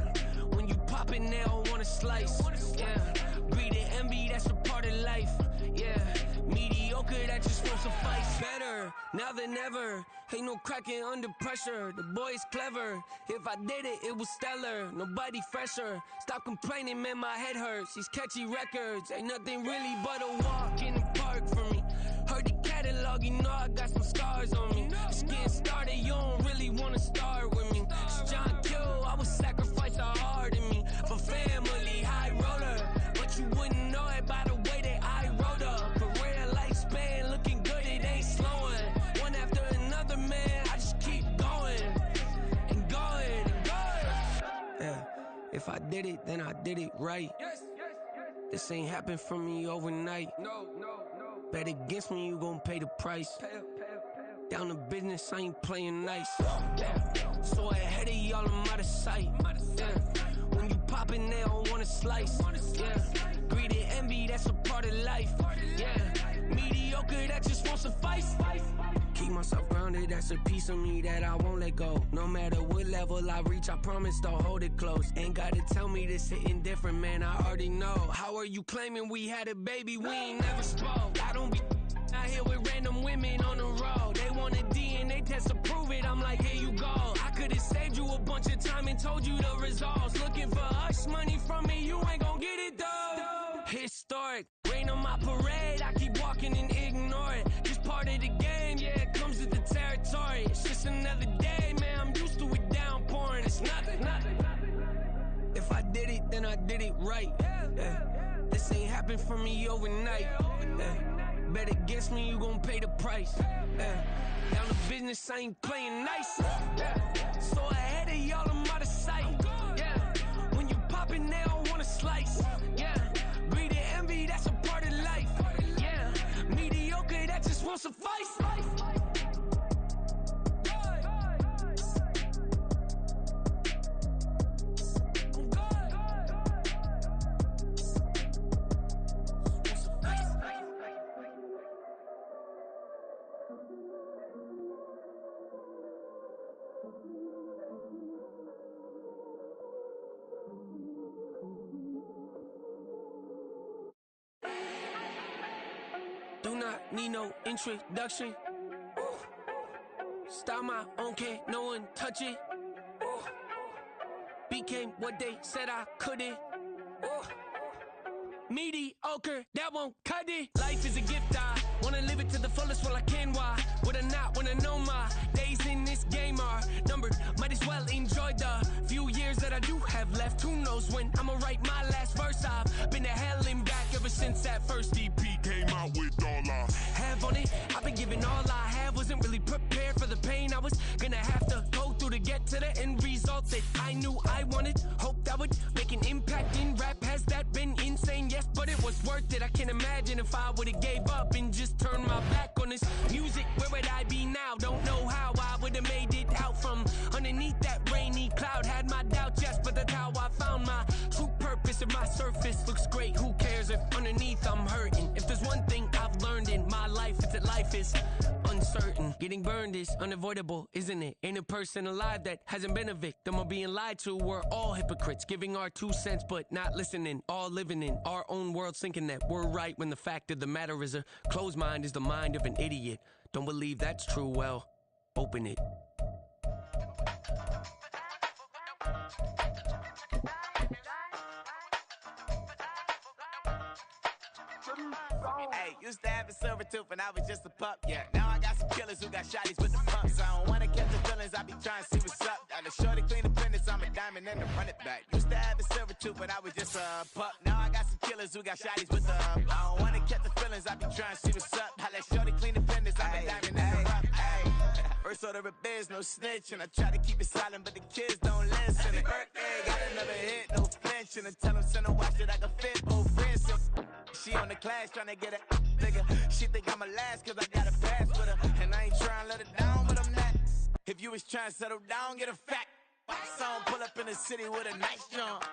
when you pop it, they don't wanna slice. Yeah, breed and envy, that's a part of life. Yeah, mediocre, that just won't suffice. Better now than ever. Ain't no cracking under pressure. The boy is clever. If I did it, it was stellar. Nobody fresher. Stop complaining, man, my head hurts. These catchy records ain't nothing really but a walk in the park for me. Heard the catalog, you know I got some scars on me. Just getting started, you don't really wanna start with me. It's John Q, I would sacrifice a heart in me for family, high roller. But you wouldn't know it by the way that I wrote up. Career lifespan, looking good, it ain't slowing. One after another, man, I just keep going and going and going. Yeah, if I did it, then I did it right. This ain't happened for me overnight. Bet against me, you gon' pay the price. Down to business, I ain't playing nice. Yeah. So ahead of y'all, I'm out of sight. Yeah. When you poppin', they don't wanna slice. Yeah. Greed and envy, that's a part of life. Yeah. Mediocre, that just won't suffice. Keep myself grounded, that's a piece of me that I won't let go. No matter what level I reach, I promise to hold it close. Ain't gotta tell me this hitting different, man, I already know. How are you claiming we had a baby, we ain't never spoke? I don't be out here with random women on the road. They want a DNA test to prove it, I'm like, here you go. I could've saved you a bunch of time and told you the results. Looking for hush money from me, you ain't gon' get it though. Historic, rain on my parade, I keep walking and ignore it. Just part of the game, yeah, it comes with the territory. It's just another day, man, I'm used to it downpouring. It's nothing. If I did it, then I did it right. Yeah. This ain't happened for me overnight. Yeah. Bet against me, you gon' pay the price. Yeah. Down to business, I ain't playing nice. Yeah. So ahead of y'all, I'm out of sight. Yeah. When you poppin', they don't wanna slice. Yeah. Greed and envy, that's a part of life. Yeah. Mediocre, that just won't suffice. Do not need no introduction. Style my own, can't no one touch it. Became what they said I couldn't. Mediocre, that won't cut it. Life is a gift, I wanna live it to the fullest while I can. Why would I not wanna know my days in this game are numbered? Might as well enjoy the few years that I do have left. Who knows when I'ma write my last verse. I've been to hell and back ever since that first EP came out with all I have on it. I've been giving all I have, wasn't really prepared for the pain I was gonna have to go through to get to the end result that I knew I wanted. Hoped I would make an impact in rap. Has that been insane? Yes, but it was worth it. I can't imagine if I would've gave up and just turned my back on this music. Where would I be now? Don't know how I would've made it out from underneath that rainy cloud. Had my doubts, yes, but that's how I found my true purpose. If my surface looks great, who cares if underneath I'm hurting? If there's one thing I've learned in my life, it's that life is uncertain. Getting burned is unavoidable, isn't it? Ain't a person alive that hasn't been a victim of being lied to. We're all hypocrites, giving our 2 cents but not listening. All living in our own world, thinking that we're right when the fact of the matter is a closed mind is the mind of an idiot. Don't believe that's true? Well, open it. Hey, used to have a silver tooth when I was just a pup, yeah. Now I got some killers who got shotties with the pumps. I don't wanna catch the feelings, I be trying to see what's up. Got a shorty clean the business, I'm a diamond and to run it back. Used to have a silver tooth when I was just a pup. Now I got some killers who got shotties with the I don't wanna catch the feelings, I be trying to see what's up. I let shorty clean the business, I'm a diamond and to run it. First order of biz, no snitch, and I try to keep it silent, but the kids don't listen. Birthday, got another hit, no flinching. And tell them send a watch that I can fit both wrists. She on the class tryna get it bigger. She think I'm a last cause I got a pass with her. And I ain't tryna let her down, but I'm not. If you was tryna settle down, get a fact. Song pull up in the city with a nice jump.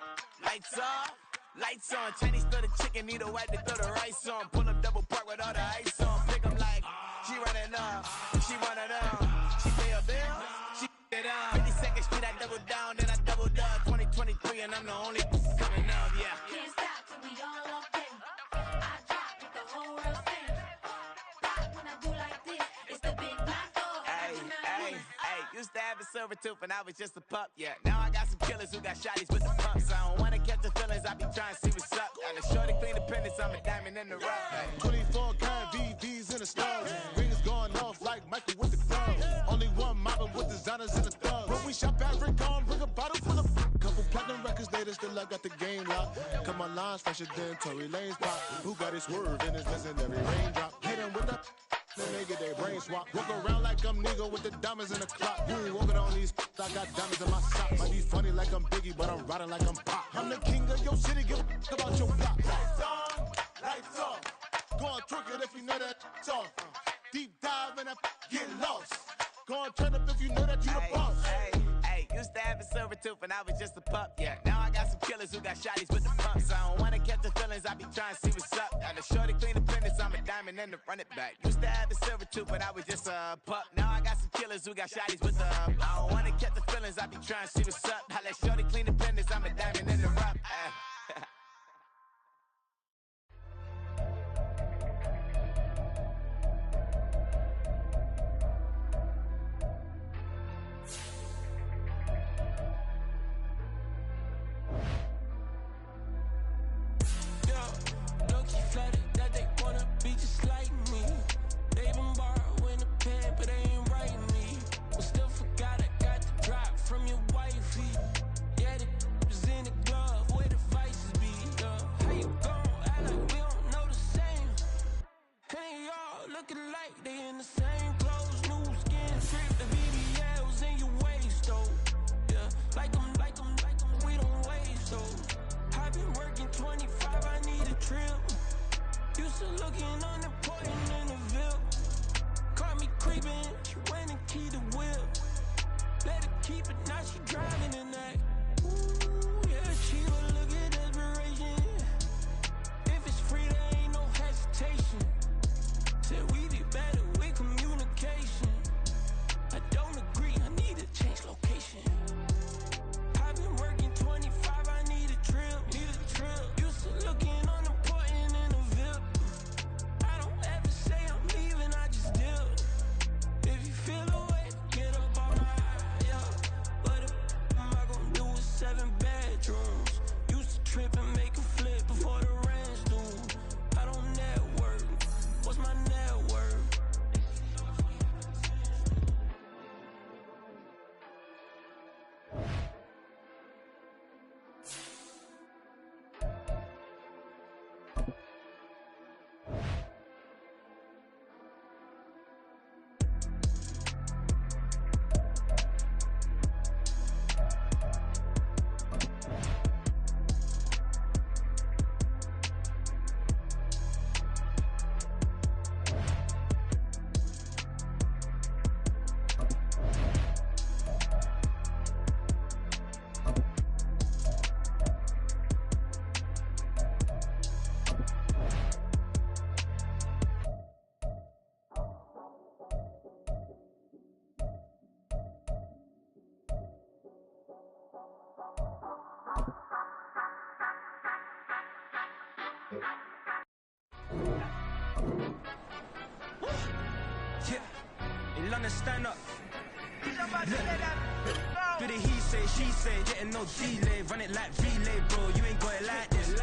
Lights off, lights on. Chinese throw the chicken, need a wipe to throw the rice on. Pull up double park with all the ice on. Pick 'em like, she running up, she one of them. She pay a bill, she it up. 52nd Street, I double down, then I doubled up. 2023 and I'm the only coming up, yeah. Can't stop till we all locked in. I drop it, the whole world sing. Pop when I do like this, it's the big light. used to have a silver tooth when I was just a pup, yeah. Now I got some killers who got shotties with the pumps. I don't wanna catch the feelings, I be trying to see what's up. Got a shorty clean the pendants, I'm a diamond in the rough. 24 karat VVs in the stars. Rings going off like Michael with the gloves. Only one mobbing with designers in the thugs. When we shop at Rick on, bring a bottle full of couple platinum records later, still I got the game locked. Come on, lines fresher than Tory Lane's pop. Who got his swerve in his legendary raindrop? Hit him with the then they get their brain swap. Walk around like I'm nigga with the diamonds in the clock. You ain't walking on these, I got diamonds in my sock. Might be funny like I'm Biggie, but I'm riding like I'm Pop. I'm the king of your city, give a about your block. Lights on, lights off. Go on, twerk it if you know that off. Deep dive and get lost. Go on, turn up if you know that you the boss. Hey, used to have a silver tooth when I was just a pup, yeah. Now I got some killers who got shotties with the pumps. I don't wanna catch the feelings, I be trying to see what's up. Got a shorty clean the pendants, I'm a diamond in the run it back. Used to have a silver tooth when I was just a pup. Now I got some killers who got shotties with the I don't wanna catch the feelings, I be trying to see what's up. I let shorty clean the pendants, I'm a diamond in the rough. Stand up. Do the he say, she say, getting no delay. Run it like relay, bro. You ain't got it like this.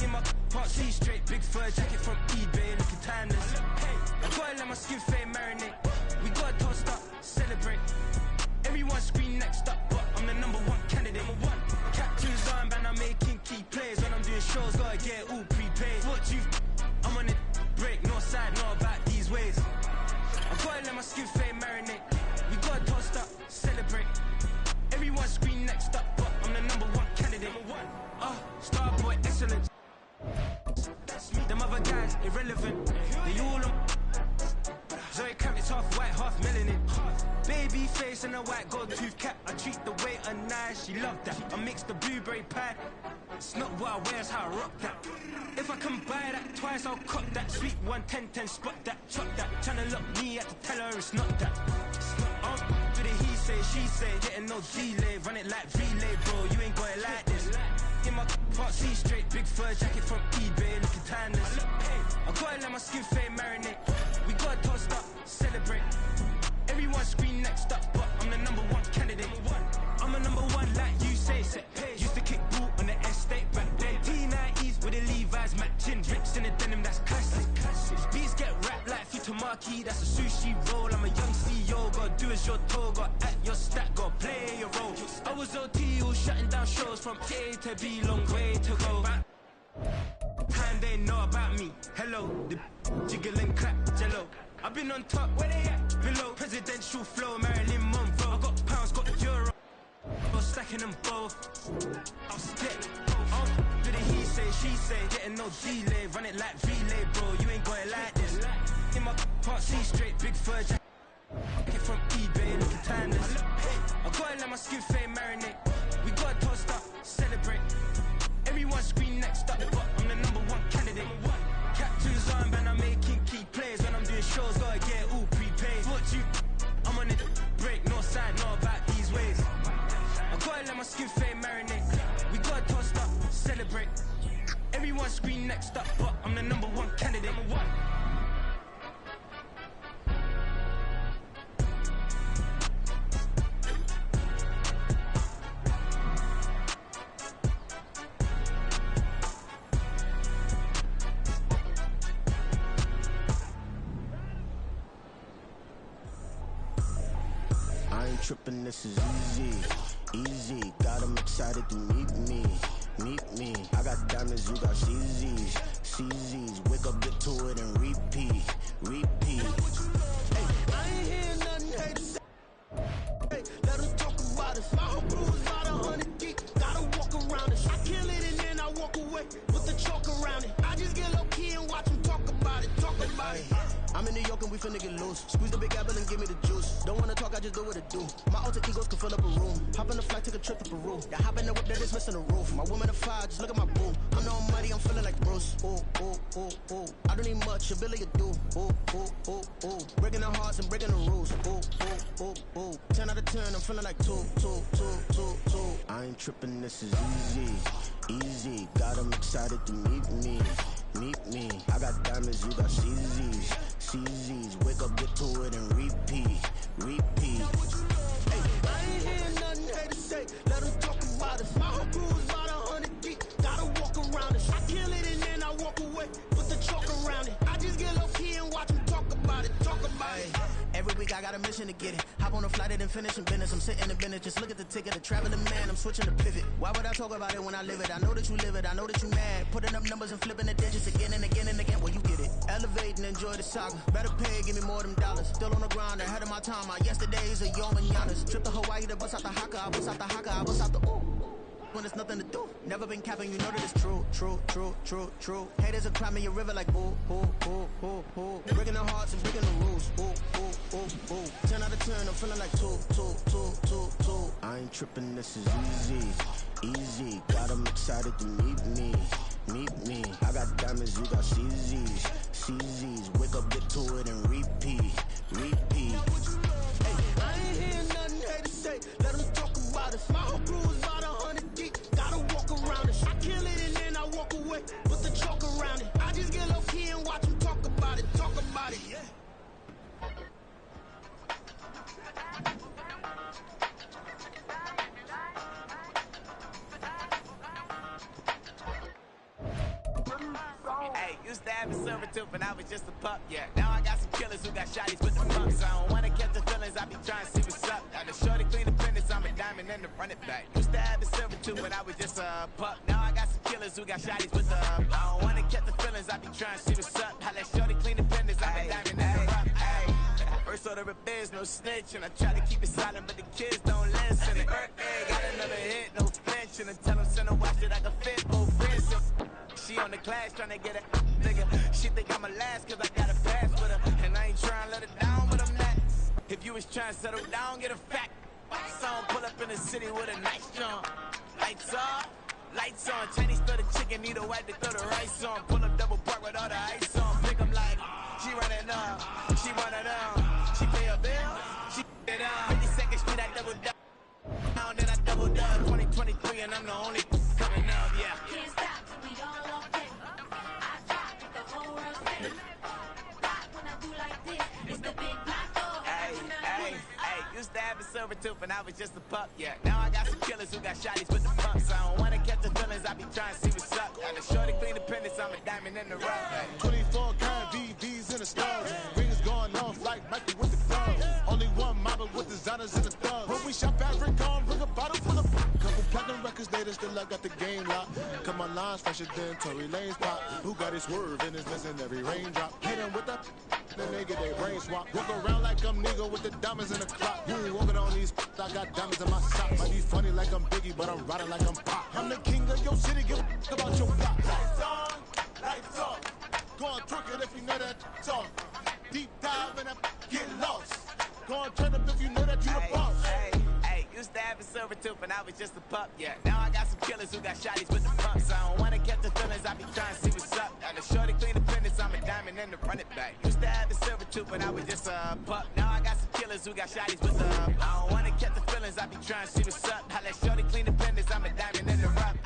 In my part C straight, big fur jacket from eBay, looking timeless. Hey, I gotta let my skin fade marinate. We gotta toast up, celebrate. Everyone scream next up, but I'm the #1 candidate. Captain's armband, I'm making key plays. When I'm doing shows, gotta get it all prepaid. What you? I'm on it, break, no side, no about these ways. I gotta let my skin fade marinate. We gotta toast up, celebrate. Everyone scream next up, but I'm the #1 candidate. Starboy, excellent. Them other guys, irrelevant. They all on. Zoe Kravitz, half white, half melanin. Baby face and a white gold tooth cap. I treat the waiter nice, she loved that. I mix the blueberry pie. It's not what I wear, it's how I rock that. If I can buy that twice, I'll cut that. Sweet 110, spot that, chop that. Tryna look me at the tell her it's not that. Do the he say, she say, getting no delay. Run it like relay, bro. You ain't got it like this. In my part C straight, big fur jacket from eBay, looking timeless. I gotta let my skin fade marinate. We gotta toast up, celebrate. Everyone scream next up, but I'm the Saki, that's a sushi roll. I'm a young CEO, gotta do as you're told. Gotta act your stack, gotta play your role. I was OT, all shutting down shows from A to B, long way to go. Time they know about me. Hello, the jiggle and clap, jello. I've been on top, where they at? Below, presidential flow, Marilyn Monroe. I got pounds, got euro. I was stacking them both. I'll step. Do the he say, she say. Getting no delay, run it like relay, bro. You ain't got it like this. In my part C straight, big fur jacket. Get from eBay, looking timeless. I gotta let my skin fade marinate. We gotta toast up, celebrate. Everyone scream next up, but I'm the #1 candidate. Captain's armband, I'm making key plays. When I'm doing shows, gotta get all prepaid. What you? I'm on it, break, no side, know about these ways. I gotta let my skin fade marinate. We gotta toast up, celebrate. Everyone scream next up, but I'm the #1 candidate. Trippin', this is easy, got them excited to meet me. I got diamonds, you got CZs, wake up, get to it and repeat. Hey, I ain't hear nothing hate to say. Hey, let them talk about us. My whole crew is about 100 deep, gotta walk around it. I kill it and then I walk away with the chalk around it. I just get low key and watch them talk about it. I'm in New York and we finna get loose. Squeeze the big apple and give me the juice. Don't wanna talk, I just do what it do. My alter egos can fill up a room. Hop in the flight, take a trip to Peru. Yeah, hop in the whip that is missing the roof. My woman a fire, just look at my boo. I'm the almighty, I'm feeling like Bruce. Ooh. I don't need much, ability to do. Ooh. Breaking the hearts and breaking the rules. Ooh. 10 out of 10, I'm feeling like 2. I ain't tripping, this is easy. Got them excited to meet me. I got diamonds, you got CZs, wake up, get to it and repeat. Hey, I ain't hear nothing hate to say. Let them talk about us. My whole crew is about 100 deep. Gotta walk around it. I kill it and then I walk away with the chalk around it. I just get low key and watch them talk about it. Every week I got a mission to get it. Hop on a flight and finish in business. I'm sitting in business, just look at the ticket. A traveling man, I'm switching to pivot. Why would I talk about it when I live it? I know that you live it, I know that you mad. Putting up numbers and flipping the digits again and again. Well, you get it. Elevate and enjoy the saga. Better pay, give me more of them dollars. Still on the grind, ahead of my time. My yesterdays are your mananas. Trip to Hawaii to bust out the haka. I bust out the haka, I bust out the ooh. When there's nothing to do. Never been capping, you know that it's true. Haters are climbing your river like ooh. Breaking the hearts and breaking the rules. Ooh. 10 out of 10, I'm feeling like 2. I ain't tripping, this is easy. Got them excited to meet me. I got diamonds, you got CZs, wake up, get to it and repeat. Hey, I ain't hear nothing hate to say. Let them talk about us. My whole crew is about 100 deep. Gotta walk around it. I kill it and then I walk away with the chalk around it. I just get low key and watch them talk about it. Yeah. Hey, used to have a silver tooth when I was just a pup, yeah. Now I got some killers who got shotties with the pumps. I don't wanna catch the feelings, I be trying to see what's up. Now the shorty clean the fitness, I'm a diamond and the run it back. Used to have a silver tooth when I was just a pup. Now I got some killers who got shotties with the I don't wanna catch the feelings, I be trying to see what's up. How that shorty clean the fitness, I'm a diamond and the rough. First order of biz, no snitch, and I try to keep it silent, but the kids don't listen. And birthday, got another hit, no flinch, and I tell them send her watch it, I can fit both wrists. She on the class tryna get a nigga. She think I'm a last cause I got a pass with her. And I ain't tryna let her down, but I'm not. If you was tryna settle down, get a fact. Song pull up in the city with a nice jump. Lights on. Chinese throw the chicken, need a wipe to throw the rice on. Pull up double park with all the ice on. Pick 'em like, she running up, she running down. She pay a bill, she it up. 52nd Street, I double down. Now then I double down. 2023 and I'm the only coming up, yeah. Can't stop till we all locked in. I drop with the whole world spinning. Rock when I do like this. It's the big black dog. Hey, used to have a silver tooth and I was just a pup, yeah. Now I got some killers who got shotties with the pumps. I don't wanna catch the feelings, I be trying to see what's up. Now the shorty clean the pendants, I'm a diamond in the rough. 24 karat VVs in the stars. Rings going off like Michael with the glove. Only one model with designers in the thug. When we shop at Rincon, bring a bottle full of couple platinum records later, still I got the game locked. Come on, lines fresher than Tory Lane's pop. Who got his swerve and is missing every raindrop? Hit him with that, then they get their brain swap. Walk around like I'm nigga with the diamonds in the clock. You ain't walking on these, I got diamonds in my socks. Might be funny like I'm Biggie, but I'm riding like I'm Pop. I'm the king of your city, give a about your block. Lights on, lights off. Go on, twerk it if you know that off. Deep dive and get lost. Go on, turn up if you know that you the boss. Hey, used to have a silver tooth and I was just a pup, yeah. Now I got some killers who got shotties with the pumps. I don't wanna catch the feelings, I be trying to see what's up. Now the shorty clean the fitness, I'm a diamond and the run it back. Used to have a silver tooth and I was just a pup. Now I got some killers who got shotties with the I don't wanna catch the feelings, I be trying to see what's up. Now that shorty clean the fitness, I'm a diamond and the rough.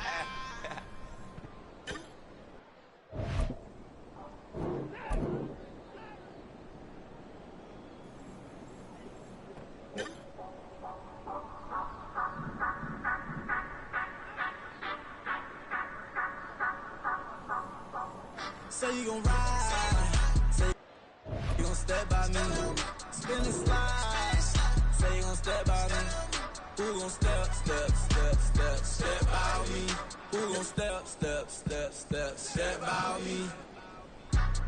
Say you gon' ride, say you gon' step by me, spin and slide. Say you gon' step by me, who gon' step by me? Who gon' step by me?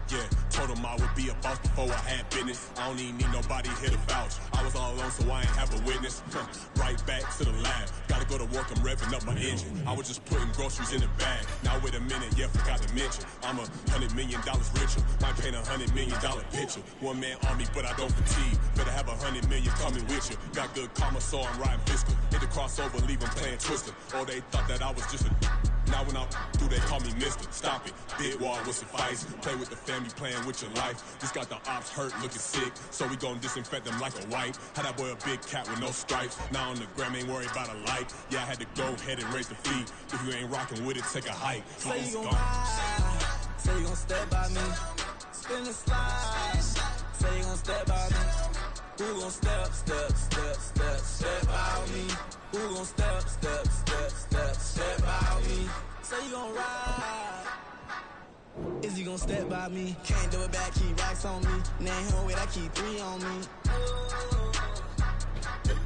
Yeah, told him I would be a boss before I had business. I don't even need nobody here to vouch. I was all alone, so I ain't have a witness. Right back to the lab. Gotta go to work, I'm revving up my engine. I was just putting groceries in the bag. Now wait a minute, yeah, forgot to mention. I'm $100 million richer. Might paint $100 million picture. One man army, but I don't fatigue. Better have $100 million coming with you. Got good karma, so I'm riding fiscal. Hit the crossover, leave them playing Twister. Or they thought that I was just a now when I do, they call me mister. Stop it, big wall will suffice. Play with the family, playing with your life. Just got the ops hurt, looking sick. So we gon' disinfect them like a wipe. Had that boy a big cat with no stripes. Now on the gram, ain't worried about a light. Yeah, I had to go ahead and raise the fee. If you ain't rocking with it, take a hike. Say you gon' ride, say you gon' step by me, spin and slide. Say you gon' step by me, who gon' step by me? Who gon' step by me? Say you gon' ride. Is he gon' step by me? Can't do it back, keep racks on me. Name him with, I keep 3 on me.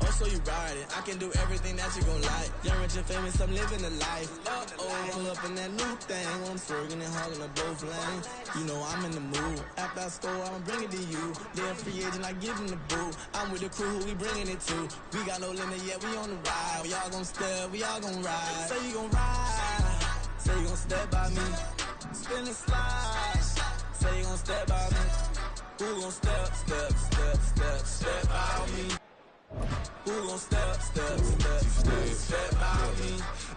Oh, so you ride it. I can do everything that you gon' like. Young, rich, and famous, I'm living the life. Pull up in that new thing. When I'm swerving and hogging up both lanes. You know I'm in the mood. After I score, I'ma bring it to you. Then free agent, I give him the boo. I'm with the crew, who we bringing it to. We got no limit, yeah, we on the ride. We all gon' step, we all gon' ride. Say you gon' ride. Say you gon' step by me. Spin and slide. Say you gon' step by me. Who gon' step by me? Who gon' step by me?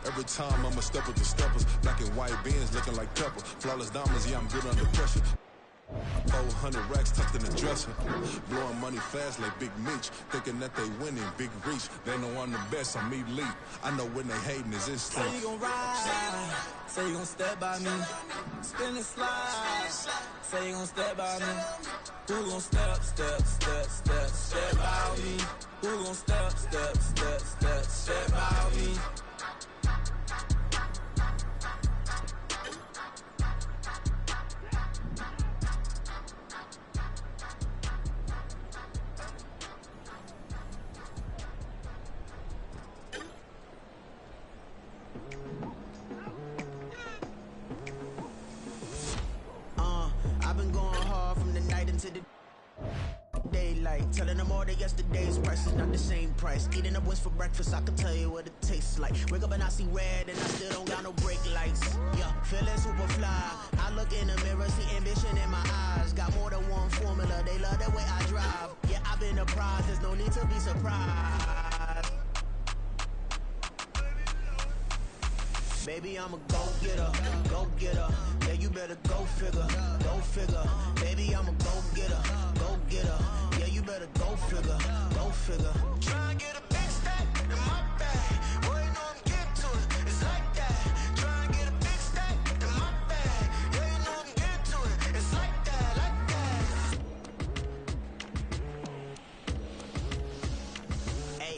Every time I'ma step with the steppers. Black and white beans looking like pepper. Flawless diamonds, yeah, I'm good under pressure. 400 racks tucked in the dresser. Blowing money fast like Big Meech. Thinking that they winning, big reach. They know I'm the best, I'm elite. I know when they hating is instinct. Say you gon' ride, say you gon' step by me. Spin and slide, say you gon' step by me. Who gon' step by me? Who gon' step by me? I've been going hard from the night into the daylight. Telling them all that yesterday's price is not the same price. Eating up wings for breakfast, I can tell you what it tastes like. Wake up and I see red and I still don't got no brake lights. Yeah, feeling super fly. I look in the mirror, see ambition in my eyes. Got more than one formula, they love the way I drive. Yeah, I've been a prize, there's no need to be surprised. Baby, I'm a go-getter. Yeah, you better go figure. Baby, I'm a go-getter. Yeah, you better go figure. Try and get a big stack in my bag. Boy, you know I'm getting to it. It's like that. Try and get a big stack in my bag. Yeah, you know I'm getting to it. It's like that, Hey,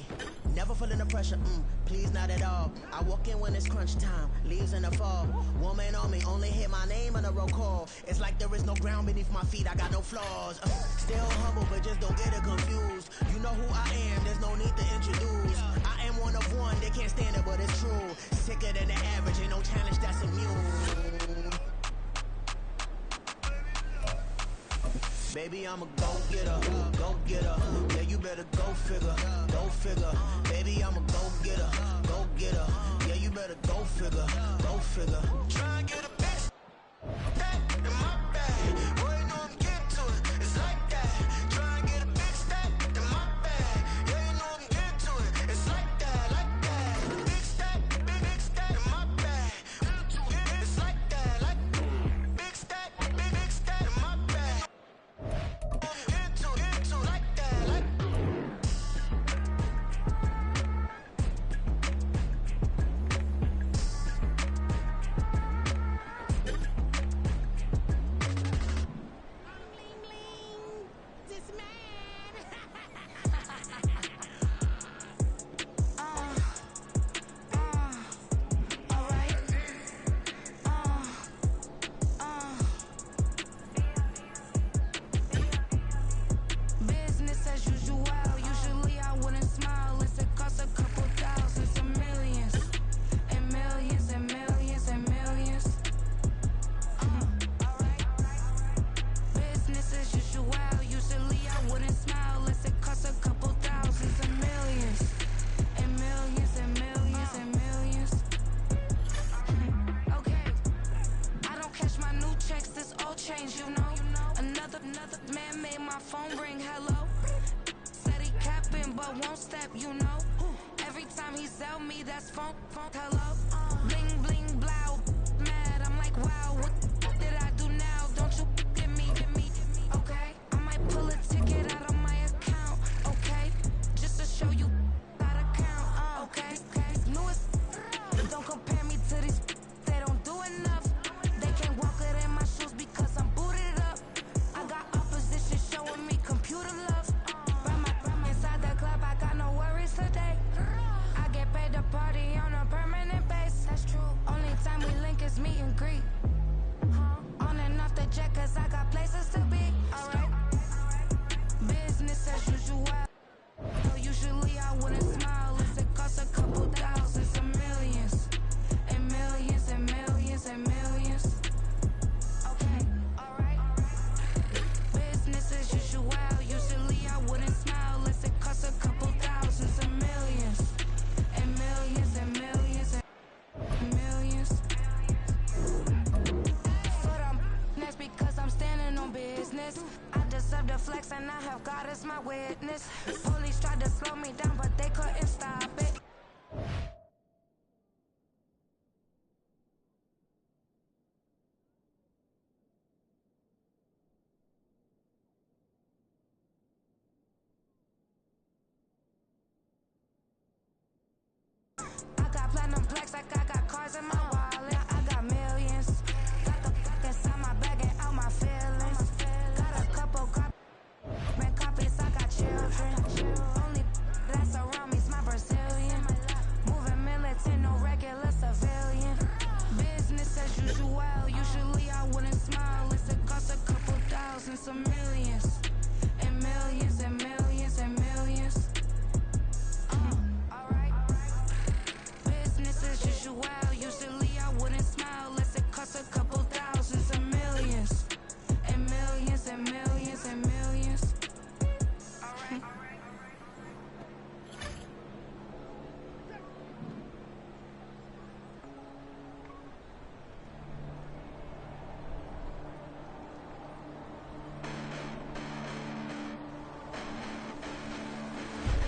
never feeling the pressure, please not at all. I walk in when it's crunch time, leaves in the fall. Woman on me, only hit my name on a roll call. It's like there is no ground beneath my feet, I got no flaws. Still humble, but just don't get it confused. You know who I am, there's no need to introduce. I am one of one, they can't stand it, but it's true. Sicker than the average, ain't no challenge that's immune. Baby, I'm a go-getter, go-getter. Yeah, you better go figure, go figure. Baby, I'm a go-getter, go-getter. Yeah, you better go figure, go figure. Try and get a bitch that in my bag. Boy, you know I'm getting to it. It's like that. Try and get a big stack in my bag. Yeah, you know I'm getting to it. It's like that, like that. Big stack in my bag. It's like that, like big stack in my bag. Into like that, like. Business as usual. Usually I wouldn't smile unless it costs a couple thousands and millions. And millions and millions and millions. Alright. Business as usual. Usually I wouldn't smile unless it costs a couple thousands and millions. And millions and millions and millions. Okay. I don't catch my new checks, this old change, you know. Another man made my phone ring, hello. Said he capping but won't step, you know. Every time he sell me, that's phone, hello. Bling, bling, blow, mad, I'm like, wow, what did I do now? Don't you get me, okay? I might pull a ticket out of my account, okay? Just to show you how to count, okay? Newest, don't compare me to these, they don't do enough. They can't walk it in my shoes because I'm booted up. I got opposition showing me computer love. Run inside the club, I got no worries today. I get paid to party on a permanent base. That's true. Only time we link is meet and greet. On and off the jet, cause I got places to be. Alright. Business as usual. Usually I wouldn't smile if it costs a couple thousands and millions. And millions and millions and millions. Okay, alright. Business as usual. Usually I wouldn't smile unless it costs a couple thousands and millions. And millions and millions and millions. Foot on that's because I'm standing on business. I deserve the flex and I have God as my witness. Police tried to slow me down but they couldn't stop it. I got platinum plaques like I got cars in my wallet. I got millions. Got the fuck inside my bag and out my feelings. Got a couple copies, I got children. Only that's around me's my Brazilian. Moving militant, no regular civilian. Business as usual. Usually I wouldn't smile unless it costs a couple thousands of millions. And millions and millions and millions. Alright. Business as usual. Usually I wouldn't smile unless it costs a couple thousands and millions. And millions and millions and millions. Alright.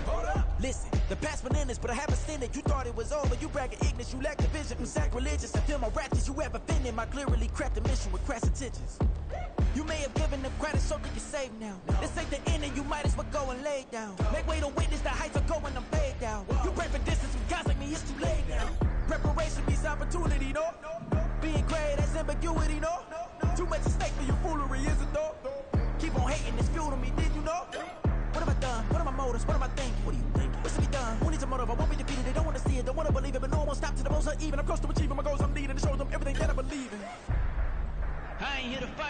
Hold up, listen, the past bananas, but I haven't seen it. You thought it was over, you bragging ignorance, you lack the vision from sacrilegious. I feel my ratchets, you have offended my clearly crafted mission with crass intentions. You may have given them credit so that you're safe now. This ain't the end and you might as well go and lay down. Make way to witness the heights are going, I'm paid down. You pray for distance with guys like me, it's too late now. Preparation means opportunity, no? Being great, that's ambiguity, no? Too much at stake for your foolery, is it though? Keep on hating, it's fuel to me, did you know? What have I done? What are my motives? What am I thinking? What do you think? What's to be done? Who needs a motive? I won't be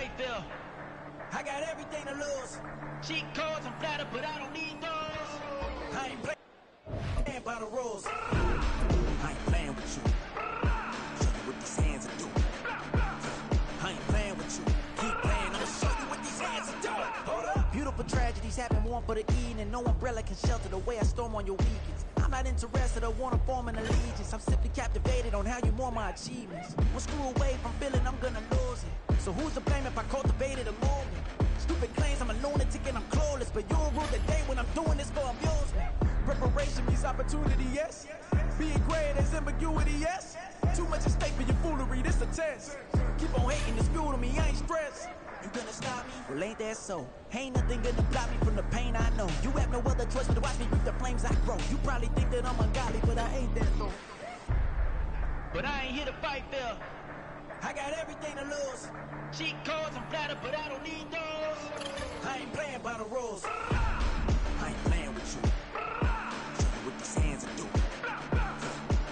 fight there. I got everything to lose. Cheat codes and flatter, but I don't need those. I ain't playing by the rules. I ain't playing with you. Show you what these hands are doing. I ain't playing with you. Keep playing, I'ma show you what these hands are doing. Hold up. Beautiful tragedies happen, one for the eating, and no umbrella can shelter the way I storm on your weekends. I'm not interested or want to form an allegiance. I'm simply captivated on how you mourn my achievements. One screw away from feeling I'm gonna lose it. So who's to blame if I cultivated a movement? Stupid claims I'm a lunatic and I'm clueless, but you'll rule the day when I'm doing this for amusement. Preparation means opportunity, yes. Being great is ambiguity, yes. Too much at stake for your foolery, this a test. Keep on hating, it's fuel to me, I ain't stressed. You gonna stop me? Well, ain't that so? Ain't nothing gonna block me from the pain I know. You have no other choice but to watch me reap the flames I grow. You probably think that I'm ungodly, but I ain't that so. But I ain't here to fight fair. I got everything to lose. Cheat codes and flatter, but I don't need those. I ain't playing by the rules. I ain't playing with you. Show you what these hands are doing.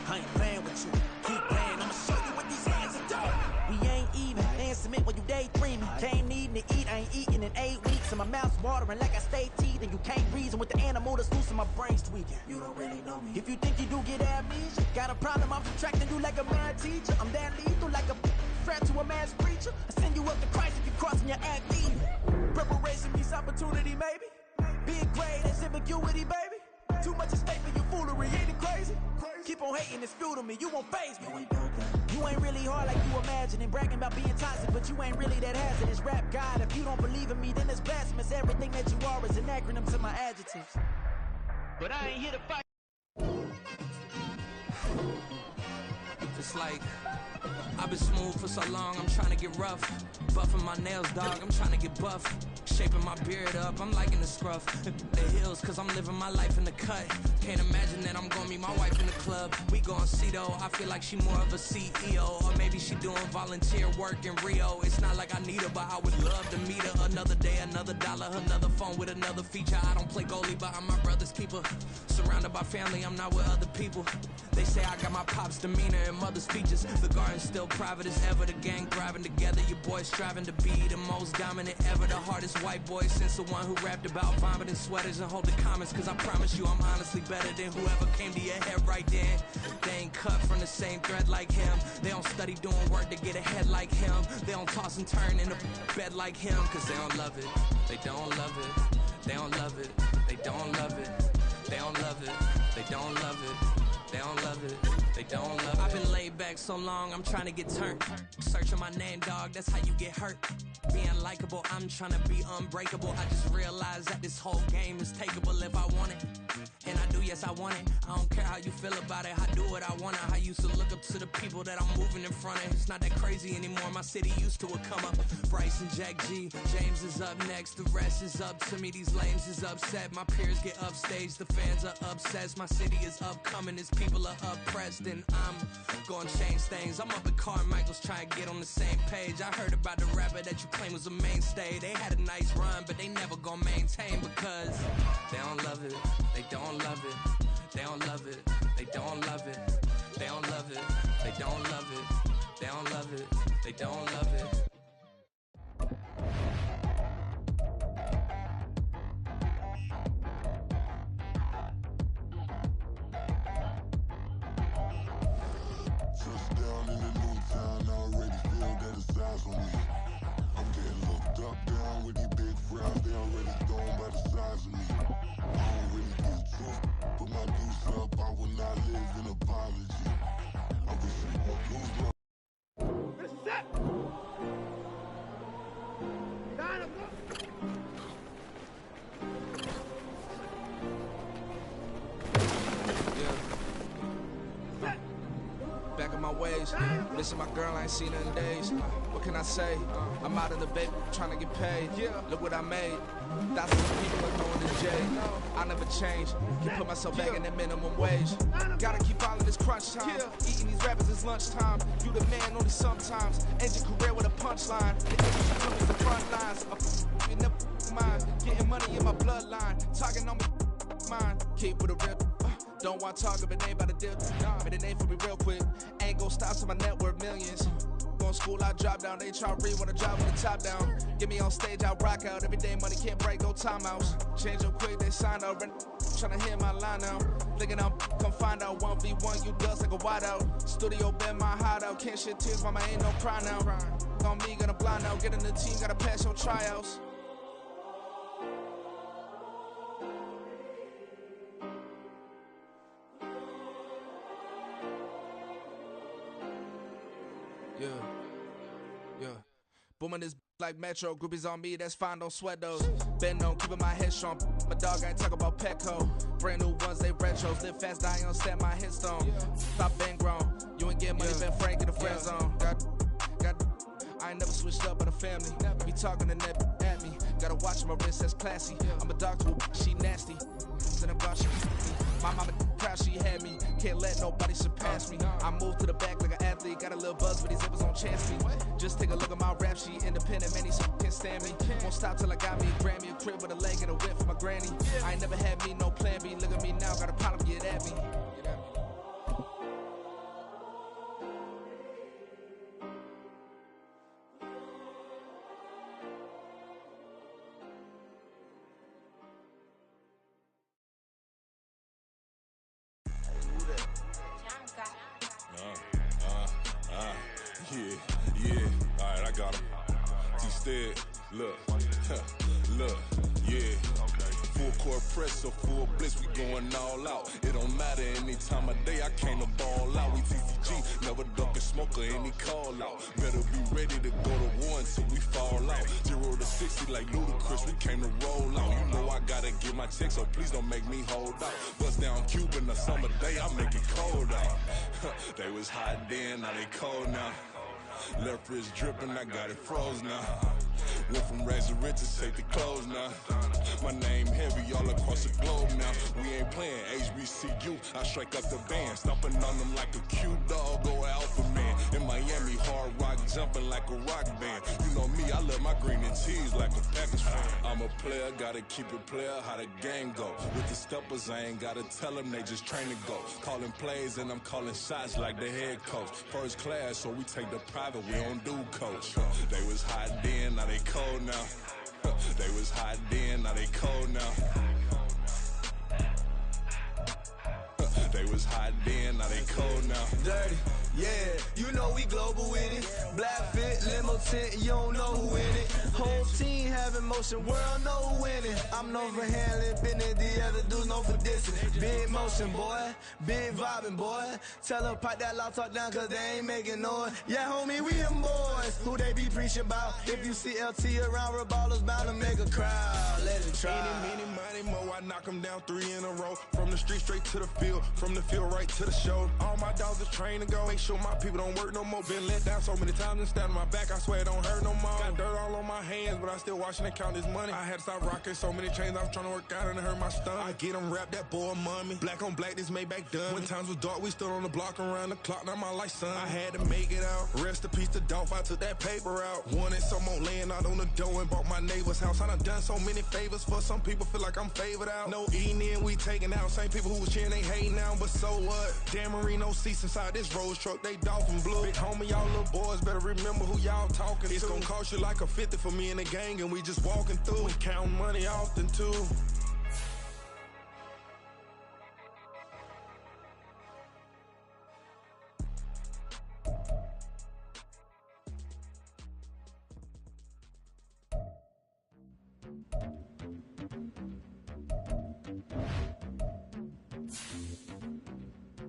I ain't playing with you. Keep playing, I'ma show you what these hands are doing. We ain't even. They submit when you daydreaming. Came needing to eat, I ain't eating in 8 weeks. And my mouth's watering like I stay teeth. And you can't reason with the animal that's loose and my brain's tweaking. You don't really know me. If you think you do get amnesia, got a problem, I'm subtracting you like a mad teacher. I'm that lethal like a threat to a mass preacher. I send you up to Christ if you crossing your act even. Preparation means opportunity, maybe. Being great is ambiguity, baby. Too much at stake for your foolery, ain't it crazy? Keep on hating, it's fuel to me, you won't faze me. You ain't really hard like you imagine and bragging about being toxic, but you ain't really that hazardous. Rap God, if you don't believe in me, then it's blasphemous. Everything that you are is an acronym to my adjectives. But I ain't here to fight. It's like I've been smooth for so long, I'm trying to get rough. Buffing my nails, dog, I'm trying to get buff. Shaping my beard up, I'm liking the scruff. The hills, cause I'm living my life in the cut. Can't imagine that I'm gonna meet my wife in the club. We gon' see though, I feel like she more of a CEO. Or maybe she doing volunteer work in Rio. It's not like I need her, but I would love to meet her. Another day, another dollar, another phone with another feature. I don't play goalie, but I'm my brother's keeper. Surrounded by family, I'm not with other people. They say I got my pop's demeanor and mother's features. The garden's still private as ever, the gang thriving together. Your boys striving to be the most dominant ever. The hardest white boy since the one who rapped about vomiting sweaters and holding comments. Cause I promise you I'm honestly better than whoever came to your head right then. They ain't cut from the same thread like him. They don't study doing work to get ahead like him. They don't toss and turn in the bed like him. Cause they don't love it, they don't love it. They don't love it, they don't love it. They don't love it, they don't love it. They don't love it, they don't love it. I've been laid back so long, I'm trying to get turned. Searching my name, dog, that's how you get hurt. Being likable, I'm trying to be unbreakable. I just realized that this whole game is takeable if I want it. And I do, yes, I want it. I don't care how you feel about it, I do what I want it. I used to look up to the people that I'm moving in front of. It's not that crazy anymore, my city used to a come up. Bryce and Jack G, James is up next. The rest is up to me, these lames is upset. My peers get upstaged, the fans are obsessed. My city is upcoming, its people are oppressed. And I'm gonna change things. I'm up at Carmichael's trying to get on the same page. I heard about the rapper that you claim was a mainstay. They had a nice run, but they never gonna maintain because they don't love it, they don't love it, they don't love it, they don't love it, they don't love it, they don't love it, they don't love it, they don't love it. Touchdown in the new town, I already feel that it's eyes on me. I'm getting looked up, down with these big frowns, they already thrown by the size of me. I don't really give truth, put my deuce up, I will not live in apology. I wish you won't lose my... Set! Line up, Back in my ways, missing my girl, I ain't seen her in days. What can I say? I'm out of the baby, trying to get paid. Look what I made. That's what people are knowing as Jay. I never change. Can put myself back in that minimum wage. Gotta keep all of this crunch time. Eating these rappers is lunchtime. You the man only sometimes. End your career with a punchline. Took me the front lines. You never mind. Getting money in my bloodline. Talking on me, mine. Keep with a rip. Don't want to talk, but they ain't about to deal. But it ain't for me real quick. Ain't gon' stop till my net worth millions. Gonna on school, I drop down. They try to read when I drive with the top down. Get me on stage, I rock out. Every day money can't break, no timeouts. Change up quick, they sign up. Tryna hear my line now. Thinking I'm come find out 1v1, you dust like a wideout. Studio been my hideout. Can't shed tears, mama ain't no cry now. On me, gonna blind out. Get in the team, gotta pass your tryouts. Yeah. Booming this like Metro. Groupies on me, that's fine, don't sweat those. Been on, keeping my head strong. My dog ain't talk about Petco. Brand new ones, they retros. Live fast, die on set, my headstone. Stop been grown. You ain't get money, been frank in the friend zone. I ain't never switched up on the family. Be talking to that at me. Gotta watch my wrist, that's classy. I'm a doctor, she nasty. My mama proud she had me. Can't let nobody surpass me. I moved to the back like an athlete. Got a little buzz with these zippers on chance me. Just take a look at my rap sheet. Independent, man, these can't stand me. Won't stop till I got me a Grammy, a crib with a leg and a whip for my granny. I ain't never had me no plan B. Look at me now, got a problem, get at me. Yeah, alright, I got him. Instead, look, yeah. Full court press or full blitz, we going all out. It don't matter any time of day, I came to ball out. We TCG, never duck a smoker, any call out. Better be ready to go to war until we fall out. 0 to 60 like Ludacris, we came to roll out. You know I gotta get my check, so please don't make me hold out. Bust down Cuban a summer day, I make it cold out. They was hot then, now they cold now. Left wrist dripping, I got it froze now. Went from rags to riches, take the clothes now. My name heavy all across the globe now. We ain't playing HBCU, I strike up the band. Stomping on them like a cute dog or alpha man. In Miami, hard rock jumping like a rock band. You know me, I love my green and cheese like a Packers fan. I'm a player, gotta keep it player, how the game go. With the steppers, I ain't gotta tell them, they just train to go. Calling plays and I'm calling shots like the head coach. First class, so we take the private, we don't do coach. They was hot then, now they cold now. They was hot then, now they cold now. They was hot then, now they cold now. Dirty, yeah, you know we global with it. Black fit, limo tint, you don't know who in it. Whole team having motion, world know who winning. I'm known for handling business, the other dudes known for dissing. Big motion, boy, big vibing, boy. Tell her pipe that loud talk down, cause they ain't making noise. Yeah, homie, we them boys, who they be preaching about. If you see LT around, Reballo's bound to make a crowd. Let it try. Eeny, meeny, money, mo, I knock them down 3 in a row. From the street straight to the field, from the field right to the show. All my dogs are trained to go. Make sure my people don't work no more. Been let down so many times and stand on my back, I swear it don't hurt no more. Got dirt all on my hands, but I still watching and count this money. I had to stop rocking so many chains, I was trying to work out and it hurt my stomach. I get them wrapped, that boy mommy. Black on black, this Maybach done. When times was dark, we stood on the block around the clock, now my life son. I had to make it out. Rest in peace to Dolph, I took that paper out. Wanted some more laying out on the dough and bought my neighbor's house. I done so many favors for some people, feel like I'm favored out. No eating in, we taking out. Same people who was cheering, they hating now, but so what? Dan Marino seats inside this Rolls truck, they dolphin blue. Big homie, y'all little boys better remember who y'all talking to. It's gonna cost you like a 50 for me and the gang, and we just walking through and counting money often too.